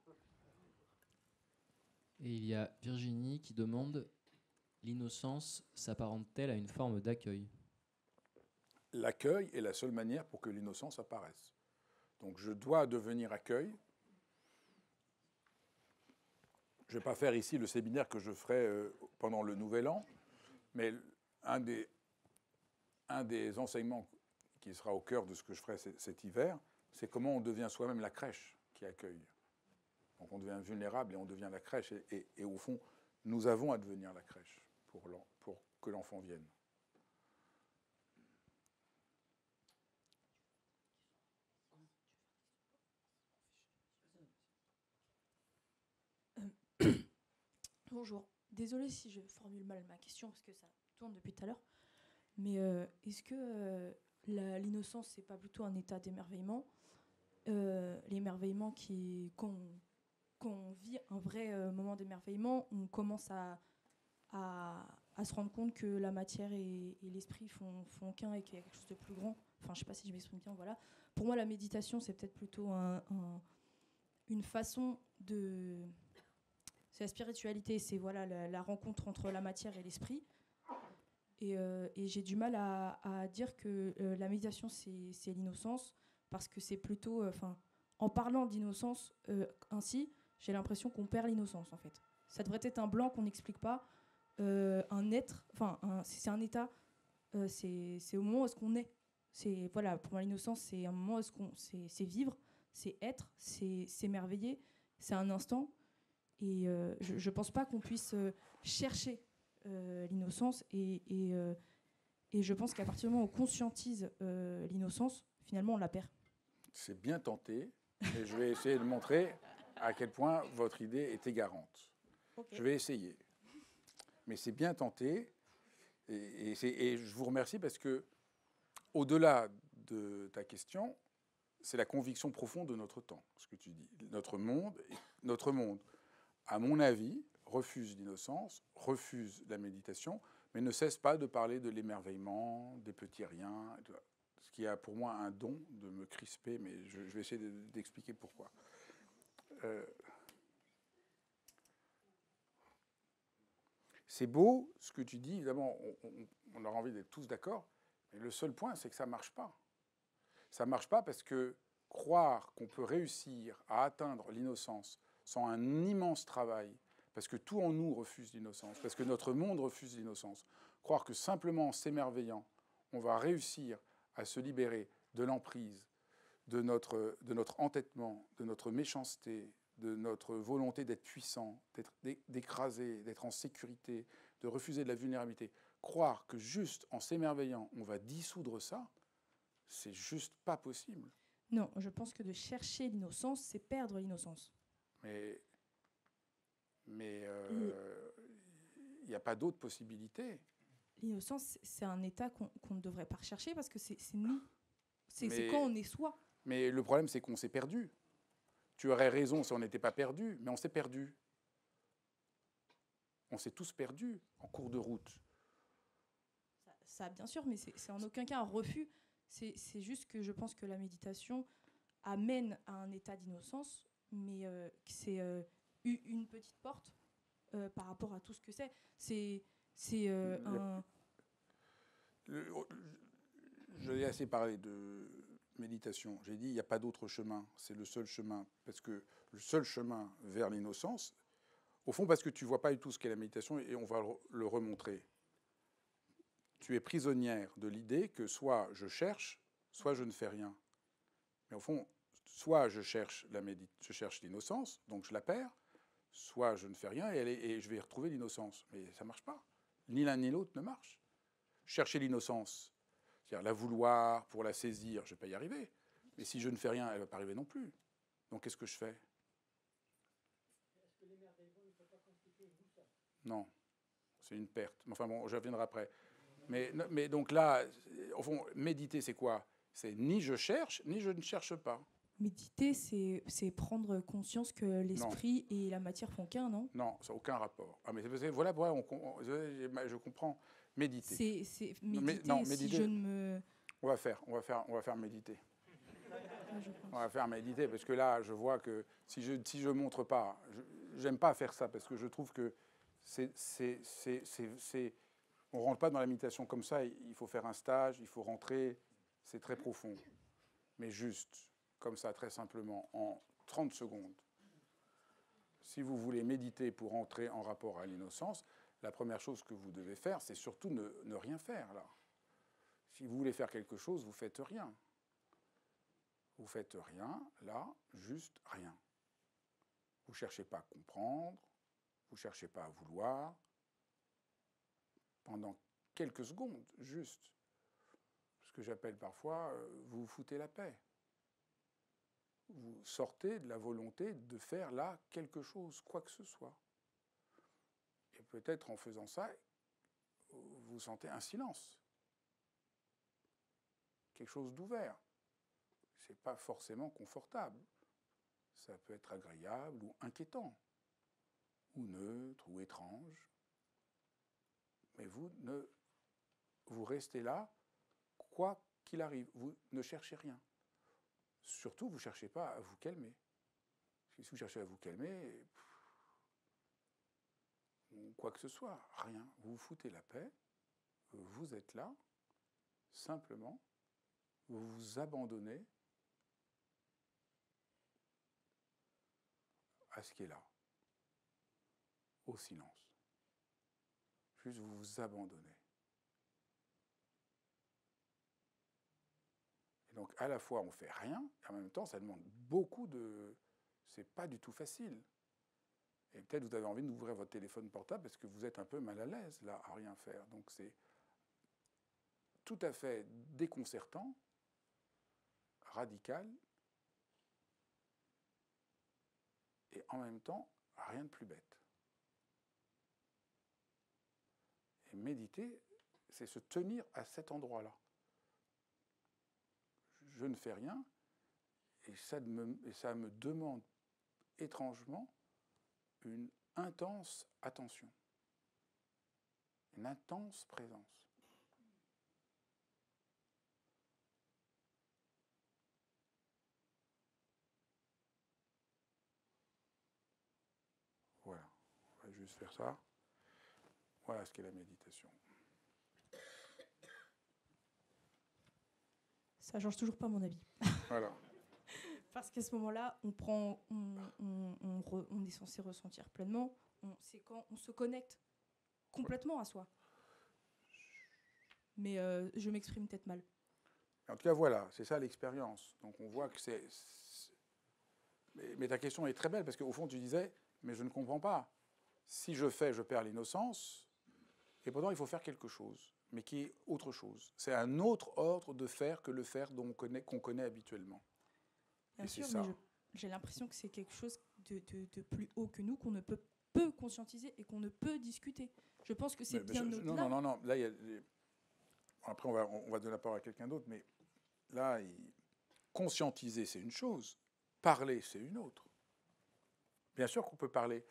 G: Et il y a Virginie qui demande « L'innocence s'apparente-t-elle à une forme d'accueil ?»
A: L'accueil est la seule manière pour que l'innocence apparaisse. Donc je dois devenir accueil. Je ne vais pas faire ici le séminaire que je ferai pendant le Nouvel An, mais un des enseignements qui sera au cœur de ce que je ferai cet hiver, c'est comment on devient soi-même la crèche qui accueille. Donc on devient vulnérable et on devient la crèche. Et au fond, nous avons à devenir la crèche pour que l'enfant vienne.
I: Bonjour. Désolée si je formule mal ma question parce que ça tourne depuis tout à l'heure. Mais est-ce que l'innocence, c'est pas plutôt un état d'émerveillement, l'émerveillement qu'on vit un vrai moment d'émerveillement, on commence à se rendre compte que la matière et l'esprit font qu'un et qu'il y a quelque chose de plus grand. Enfin, je sais pas si je m'exprime bien, voilà. Pour moi, la méditation, c'est peut-être plutôt une façon de... C'est la spiritualité, c'est voilà, la rencontre entre la matière et l'esprit. Et j'ai du mal à dire que la méditation, c'est l'innocence, parce que c'est plutôt... en parlant d'innocence ainsi, j'ai l'impression qu'on perd l'innocence, en fait. Ça devrait être un blanc qu'on n'explique pas, un être, enfin, c'est un état, c'est au moment où est-ce qu'on est. Voilà, pour moi, l'innocence, c'est un moment où est-ce qu'on, c'est vivre, c'est être, c'est s'émerveiller, c'est un instant. Et je pense pas qu'on puisse chercher l'innocence. Et je pense qu'à partir du moment où on conscientise l'innocence, finalement, on la perd.
A: C'est bien tenté, et je vais essayer de montrer à quel point votre idée est égarante.
I: Okay.
A: Je vais essayer. Mais c'est bien tenté, et je vous remercie parce que, au-delà de ta question, c'est la conviction profonde de notre temps, ce que tu dis. Notre monde, à mon avis, refuse l'innocence, refuse la méditation, mais ne cesse pas de parler de l'émerveillement, des petits riens, ce qui a pour moi un don de me crisper, mais je vais essayer d'expliquer pourquoi. C'est beau ce que tu dis, évidemment, on aura envie d'être tous d'accord, mais le seul point, c'est que ça ne marche pas. Ça ne marche pas parce que croire qu'on peut réussir à atteindre l'innocence sans un immense travail, parce que tout en nous refuse l'innocence, parce que notre monde refuse l'innocence, croire que simplement en s'émerveillant, on va réussir à se libérer de l'emprise, de notre entêtement, de notre méchanceté, de notre volonté d'être puissant, d'écraser, d'être en sécurité, de refuser de la vulnérabilité. Croire que juste en s'émerveillant, on va dissoudre ça, c'est juste pas possible.
I: Non, je pense que de chercher l'innocence, c'est perdre l'innocence.
A: Mais il n'y a pas d'autre possibilité.
I: L'innocence, c'est un état qu'on ne devrait pas rechercher parce que c'est nous. C'est quand on est soi.
A: Mais le problème, c'est qu'on s'est perdu. Tu aurais raison si on n'était pas perdu, mais on s'est perdu. On s'est tous perdus en cours de route.
I: Ça bien sûr, mais c'est en aucun cas un refus. C'est juste que je pense que la méditation amène à un état d'innocence, mais c'est une petite porte par rapport à tout ce que c'est.
A: J'ai assez parlé de méditation. J'ai dit il n'y a pas d'autre chemin. C'est le seul chemin. Parce que le seul chemin vers l'innocence, au fond, parce que tu ne vois pas du tout ce qu'est la méditation, et on va le remontrer. Tu es prisonnière de l'idée que soit je cherche, soit je ne fais rien. Mais au fond, soit je cherche l'innocence, donc je la perds, soit je ne fais rien et je vais retrouver l'innocence. Mais ça ne marche pas. Ni l'un ni l'autre ne marche. Chercher l'innocence, c'est-à-dire la vouloir pour la saisir, je ne vais pas y arriver. Mais si je ne fais rien, elle ne va pas arriver non plus. Donc qu'est-ce que je fais? Est-ce que l'émerveillement ne peut pas constituer une boussole? Non, c'est une perte. Enfin bon, je reviendrai après. Mais donc là, au fond, méditer, c'est quoi? C'est ni je cherche, ni je ne cherche pas.
I: Méditer, c'est prendre conscience que l'esprit et la matière font qu'un, non? Non,
A: ça n'a aucun rapport. Ah, mais voilà, je comprends. Méditer.
I: Méditer, si je ne me...
A: On va faire méditer. On va faire méditer, parce que là, je vois que si je montre pas, j'aime pas faire ça, parce que je trouve que on rentre pas dans la méditation comme ça, il faut faire un stage, il faut rentrer, c'est très profond. Mais juste, comme ça, très simplement, en 30 secondes, si vous voulez méditer pour entrer en rapport à l'innocence, la première chose que vous devez faire, c'est surtout ne rien faire, là. Si vous voulez faire quelque chose, vous faites rien. Vous faites rien, là, juste rien. Vous cherchez pas à comprendre, vous cherchez pas à vouloir. Pendant quelques secondes, juste, ce que j'appelle parfois, vous vous foutez la paix. Vous sortez de la volonté de faire là quelque chose, quoi que ce soit. Et peut-être en faisant ça, vous sentez un silence. Quelque chose d'ouvert. Ce n'est pas forcément confortable. Ça peut être agréable ou inquiétant, ou neutre, ou étrange. Mais vous restez là, quoi qu'il arrive. Vous ne cherchez rien. Surtout, vous ne cherchez pas à vous calmer. Si vous cherchez à vous calmer, quoi que ce soit, rien. Vous vous foutez la paix, vous êtes là, simplement, vous vous abandonnez à ce qui est là, au silence. Juste vous vous abandonnez. Et donc à la fois on ne fait rien, et en même temps ça demande beaucoup de... C'est pas du tout facile. Et peut-être vous avez envie d'ouvrir votre téléphone portable parce que vous êtes un peu mal à l'aise là, à rien faire. Donc c'est tout à fait déconcertant, radical, et en même temps, rien de plus bête. Et méditer, c'est se tenir à cet endroit-là. Je ne fais rien, et ça me demande étrangement une intense attention, une intense présence. Voilà, on va juste faire ça. Voilà ce qu'est la méditation.
I: Ça change toujours pas mon avis.
A: Voilà.
I: Parce qu'à ce moment-là, on est censé ressentir pleinement. C'est quand on se connecte complètement à soi. Mais je m'exprime peut-être mal.
A: En tout cas, voilà, c'est ça l'expérience. Donc on voit que c'est... Mais ta question est très belle, parce qu'au fond, tu disais, mais je ne comprends pas. Si je fais, je perds l'innocence, et pourtant il faut faire quelque chose, mais qui est autre chose. C'est un autre ordre de faire que le faire qu'on connaît habituellement.
I: Bien sûr, mais j'ai l'impression que c'est quelque chose de plus haut que nous, qu'on ne peut conscientiser et qu'on ne peut discuter. Je pense que c'est bien au-delà.
A: Non. Là, après, on va donner la parole à quelqu'un d'autre, mais là, conscientiser, c'est une chose. Parler, c'est une autre. Bien sûr qu'on peut parler.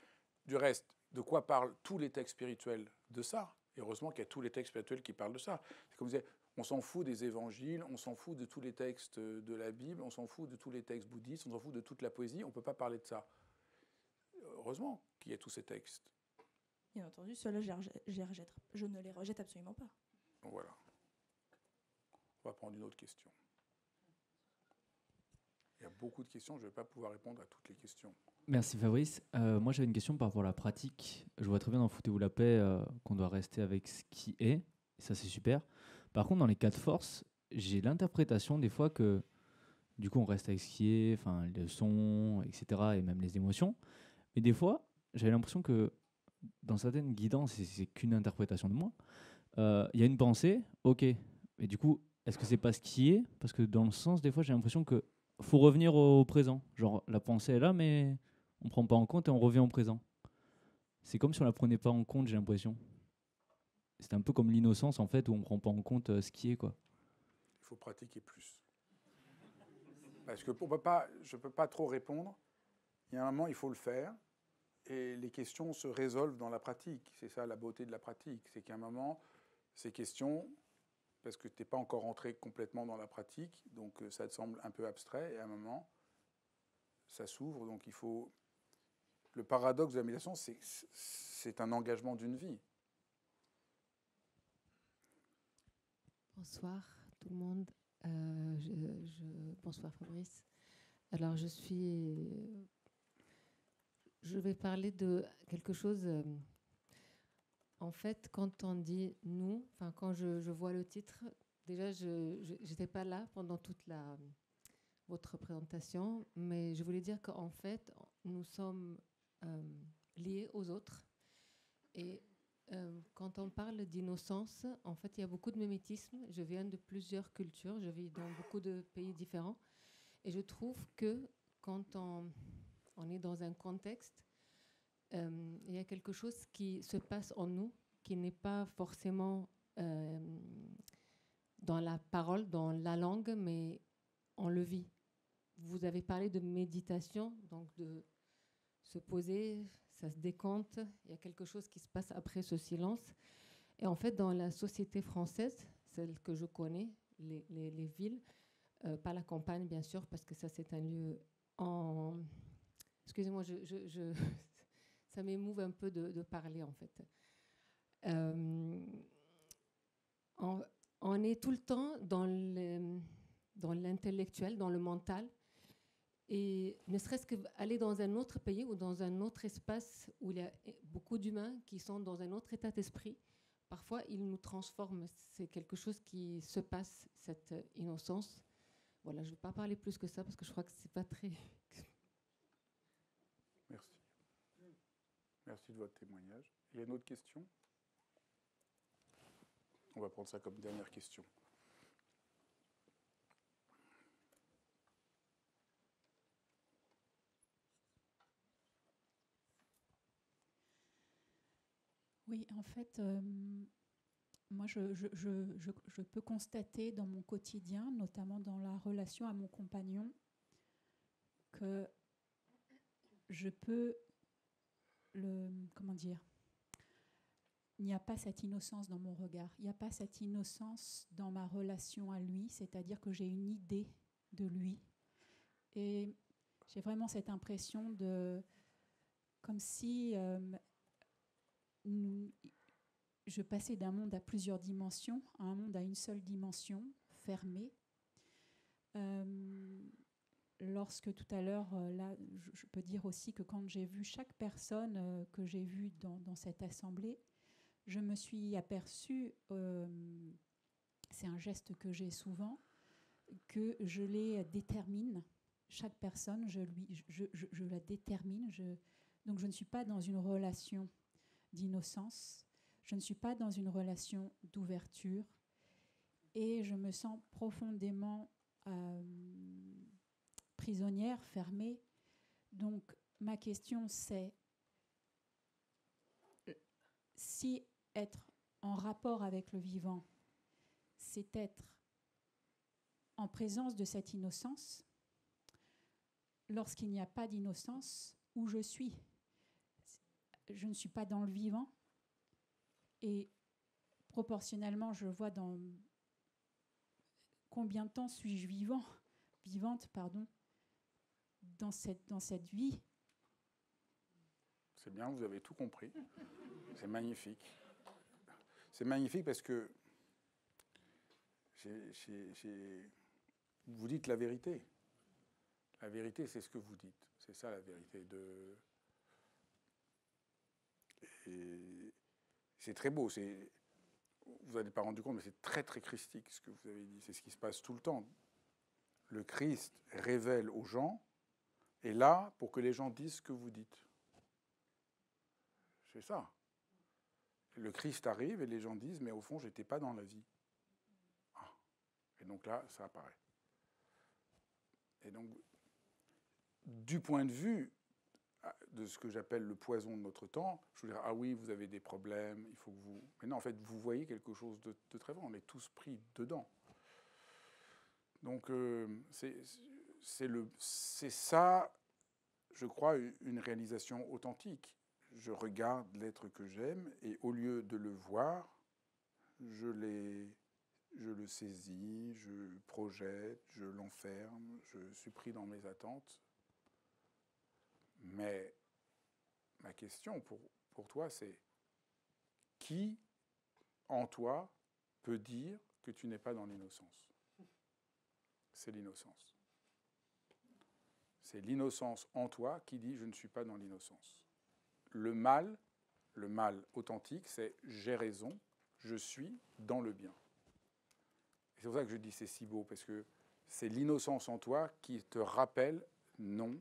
A: Du reste, de quoi parlent tous les textes spirituels? De ça. Et heureusement qu'il y a tous les textes spirituels qui parlent de ça. C'est comme je disais, on s'en fout des évangiles, on s'en fout de tous les textes de la Bible, on s'en fout de tous les textes bouddhistes, on s'en fout de toute la poésie, on ne peut pas parler de ça. Heureusement qu'il y a tous ces textes.
I: Bien entendu, ceux-là, je ne les rejette absolument pas.
A: Donc voilà. On va prendre une autre question. Il y a beaucoup de questions, je ne vais pas pouvoir répondre à toutes les questions.
J: Merci Fabrice. Moi j'avais une question par rapport à la pratique. Je vois très bien dans Foutez-vous la paix qu'on doit rester avec ce qui est, et ça c'est super. Par contre dans les cas de force, j'ai l'interprétation des fois que du coup on reste avec ce qui est, enfin le son, etc. et même les émotions. Mais des fois, j'avais l'impression que dans certaines guidances, et c'est qu'une interprétation de moi, il y a une pensée, ok, mais du coup, est-ce que c'est pas ce qui est? Parce que dans le sens, des fois j'ai l'impression que faut revenir au présent. Genre la pensée est là, mais on ne prend pas en compte et on revient au présent. C'est comme si on ne la prenait pas en compte, j'ai l'impression. C'est un peu comme l'innocence, en fait, où on ne prend pas en compte ce qui est, quoi.
A: Il faut pratiquer plus. Parce que je ne peux pas trop répondre. Il y a un moment, il faut le faire. Et les questions se résolvent dans la pratique. C'est ça la beauté de la pratique. C'est qu'à un moment, ces questions, parce que tu n'es pas encore rentré complètement dans la pratique, donc ça te semble un peu abstrait, et à un moment, ça s'ouvre. Donc il faut... Le paradoxe de la méditation, c'est un engagement d'une vie.
K: Bonsoir tout le monde. Bonsoir Fabrice. Alors je vais parler de quelque chose. En fait, quand on dit nous, enfin quand je vois le titre, déjà je n'étais pas là pendant toute votre présentation, mais je voulais dire qu'en fait nous sommes liés aux autres. Et quand on parle d'innocence, en fait, il y a beaucoup de mimétisme. Je viens de plusieurs cultures, je vis dans beaucoup de pays différents. Et je trouve que quand on est dans un contexte, il y a quelque chose qui se passe en nous, qui n'est pas forcément dans la parole, dans la langue, mais on le vit. Vous avez parlé de méditation, donc de se poser, ça se décompte, il y a quelque chose qui se passe après ce silence. Et en fait, dans la société française, celle que je connais, les villes, pas la campagne bien sûr, parce que ça c'est un lieu en... Excusez-moi, ça m'émouve un peu de parler en fait. On est tout le temps dans l'intellectuel, dans le mental, Et ne serait-ce qu'aller dans un autre pays ou dans un autre espace où il y a beaucoup d'humains qui sont dans un autre état d'esprit, parfois ils nous transforment. C'est quelque chose qui se passe, cette innocence. Voilà, je ne vais pas parler plus que ça parce que je crois que c'est pas très...
A: Merci. Merci de votre témoignage. Il y a une autre question? On va prendre ça comme dernière question.
B: Oui, en fait, moi, je peux constater dans mon quotidien, notamment dans la relation à mon compagnon, que je peux comment dire, il n'y a pas cette innocence dans mon regard, il n'y a pas cette innocence dans ma relation à lui, c'est-à-dire que j'ai une idée de lui. Et j'ai vraiment cette impression comme si je passais d'un monde à plusieurs dimensions à un monde à une seule dimension, fermée. Lorsque tout à l'heure, là, je peux dire aussi que quand j'ai vu chaque personne que j'ai vue dans cette assemblée, je me suis aperçue, c'est un geste que j'ai souvent, que je les détermine. Chaque personne, je la détermine. Donc je ne suis pas dans une relation d'innocence, je ne suis pas dans une relation d'ouverture, et je me sens profondément prisonnière, fermée. Donc ma question c'est, si être en rapport avec le vivant, c'est être en présence de cette innocence, lorsqu'il n'y a pas d'innocence, où je suis? Je ne suis pas dans le vivant, et proportionnellement, je vois dans combien de temps suis-je vivante, dans cette vie.
A: C'est bien, vous avez tout compris. C'est magnifique. C'est magnifique parce que vous dites la vérité. La vérité, c'est ce que vous dites. C'est ça la vérité. Et c'est très beau. Vous n'en avez pas rendu compte, mais c'est très très christique ce que vous avez dit. C'est ce qui se passe tout le temps. Le Christ révèle aux gens, et là pour que les gens disent ce que vous dites. C'est ça. Le Christ arrive et les gens disent, mais au fond, je n'étais pas dans la vie. Ah. Et donc là, ça apparaît. Et donc, du point de vue de ce que j'appelle le poison de notre temps, je vous dirais, ah oui, vous avez des problèmes, il faut que vous... Mais non, en fait, vous voyez quelque chose de très vrai, on est tous pris dedans. Donc, c'est ça, je crois, une réalisation authentique. Je regarde l'être que j'aime et au lieu de le voir, je le saisis, je projette, je l'enferme, je suis pris dans mes attentes. Mais ma question pour toi, c'est qui en toi peut dire que tu n'es pas dans l'innocence? C'est l'innocence. C'est l'innocence en toi qui dit je ne suis pas dans l'innocence. Le mal authentique, c'est j'ai raison, je suis dans le bien. Et c'est pour ça que je dis c'est si beau, parce que c'est l'innocence en toi qui te rappelle non.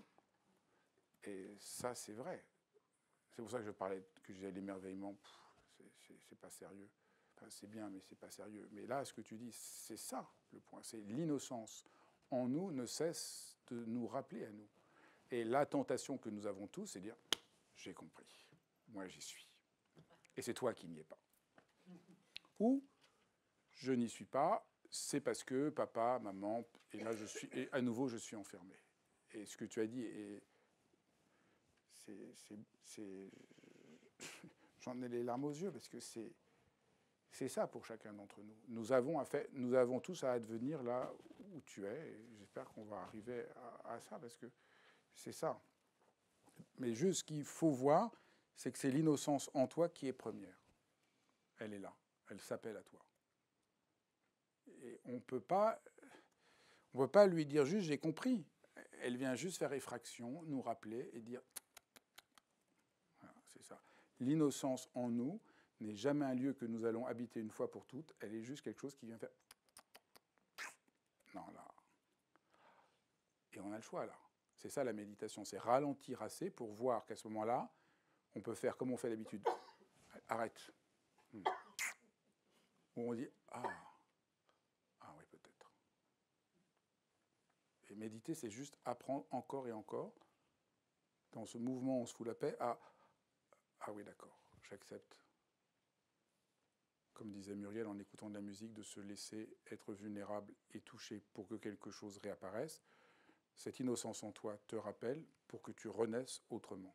A: Et ça, c'est vrai. C'est pour ça que je parlais, que j'ai l'émerveillement. C'est pas sérieux. Enfin, c'est bien, mais c'est pas sérieux. Mais là, ce que tu dis, c'est ça le point. C'est l'innocence en nous ne cesse de nous rappeler à nous. Et la tentation que nous avons tous, c'est de dire j'ai compris. Moi, j'y suis. Et c'est toi qui n'y es pas. Ou je n'y suis pas, c'est parce que papa, maman, et là, et à nouveau, je suis enfermé. Et ce que tu as dit j'en ai les larmes aux yeux parce que c'est ça pour chacun d'entre nous. Nous avons tous à advenir là où tu es. Et j'espère qu'on va arriver à ça parce que c'est ça. Mais juste ce qu'il faut voir, c'est que c'est l'innocence en toi qui est première. Elle est là. Elle s'appelle à toi. Et on ne peut pas lui dire juste j'ai compris. elle vient juste faire effraction, nous rappeler et dire... Voilà, c'est ça. L'innocence en nous n'est jamais un lieu que nous allons habiter une fois pour toutes. Elle est juste quelque chose qui vient faire... Non, là. Et on a le choix, là. C'est ça, la méditation. C'est ralentir assez pour voir qu'à ce moment-là, on peut faire comme on fait d'habitude. Arrête. Où on dit, ah oui, peut-être. Et méditer, c'est juste apprendre encore et encore, dans ce mouvement où on se fout la paix, à, ah oui, d'accord, j'accepte. Comme disait Muriel en écoutant de la musique, de se laisser être vulnérable et touché pour que quelque chose réapparaisse. Cette innocence en toi te rappelle pour que tu renaisses autrement.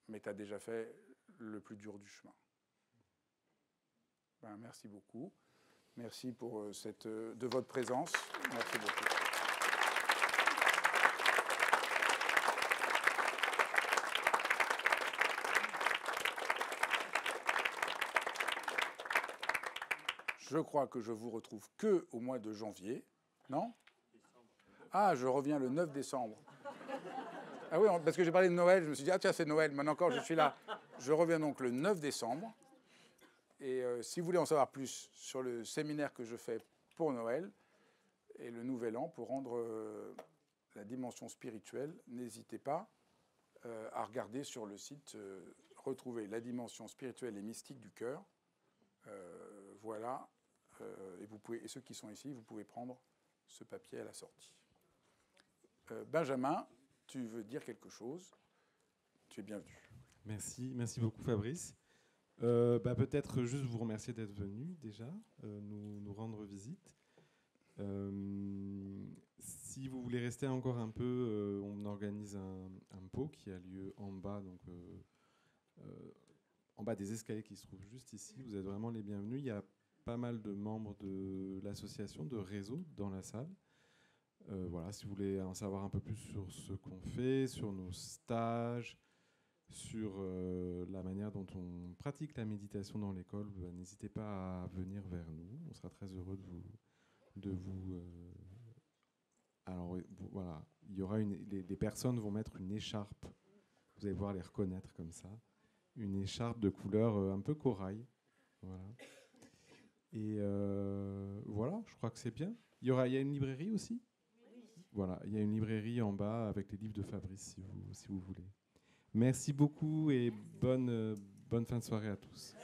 A: Mais tu as déjà fait le plus dur du chemin. Ben, merci beaucoup. Merci pour de votre présence. Merci beaucoup. Je crois que je vous retrouve que au mois de janvier, non ? Ah, je reviens le 9 décembre. Ah oui, parce que j'ai parlé de Noël, je me suis dit, ah tiens, c'est Noël, maintenant encore je suis là. Je reviens donc le 9 décembre. Et si vous voulez en savoir plus sur le séminaire que je fais pour Noël et le Nouvel An, pour rendre la dimension spirituelle, n'hésitez pas à regarder sur le site, retrouver la dimension spirituelle et mystique du cœur. Voilà. Et ceux qui sont ici, vous pouvez prendre ce papier à la sortie. Benjamin, tu veux dire quelque chose? Tu es bienvenu.
L: Merci beaucoup Fabrice. Peut-être juste vous remercier d'être venu déjà, nous rendre visite. Si vous voulez rester encore un peu, on organise un pot qui a lieu en bas, donc en bas des escaliers qui se trouvent juste ici. Vous êtes vraiment les bienvenus. Il y a pas mal de membres de l'association, de réseau dans la salle. Voilà, si vous voulez en savoir un peu plus sur ce qu'on fait, sur nos stages, sur la manière dont on pratique la méditation dans l'école, n'hésitez pas à venir vers nous. On sera très heureux de vous. Alors voilà, il y aura les personnes vont mettre une écharpe. Vous allez pouvoir les reconnaître comme ça, une écharpe de couleur un peu corail. Voilà. Et voilà, je crois que c'est bien. Il y a une librairie aussi. Voilà, il y a une librairie en bas avec les livres de Fabrice si vous voulez. Merci beaucoup et bonne fin de soirée à tous.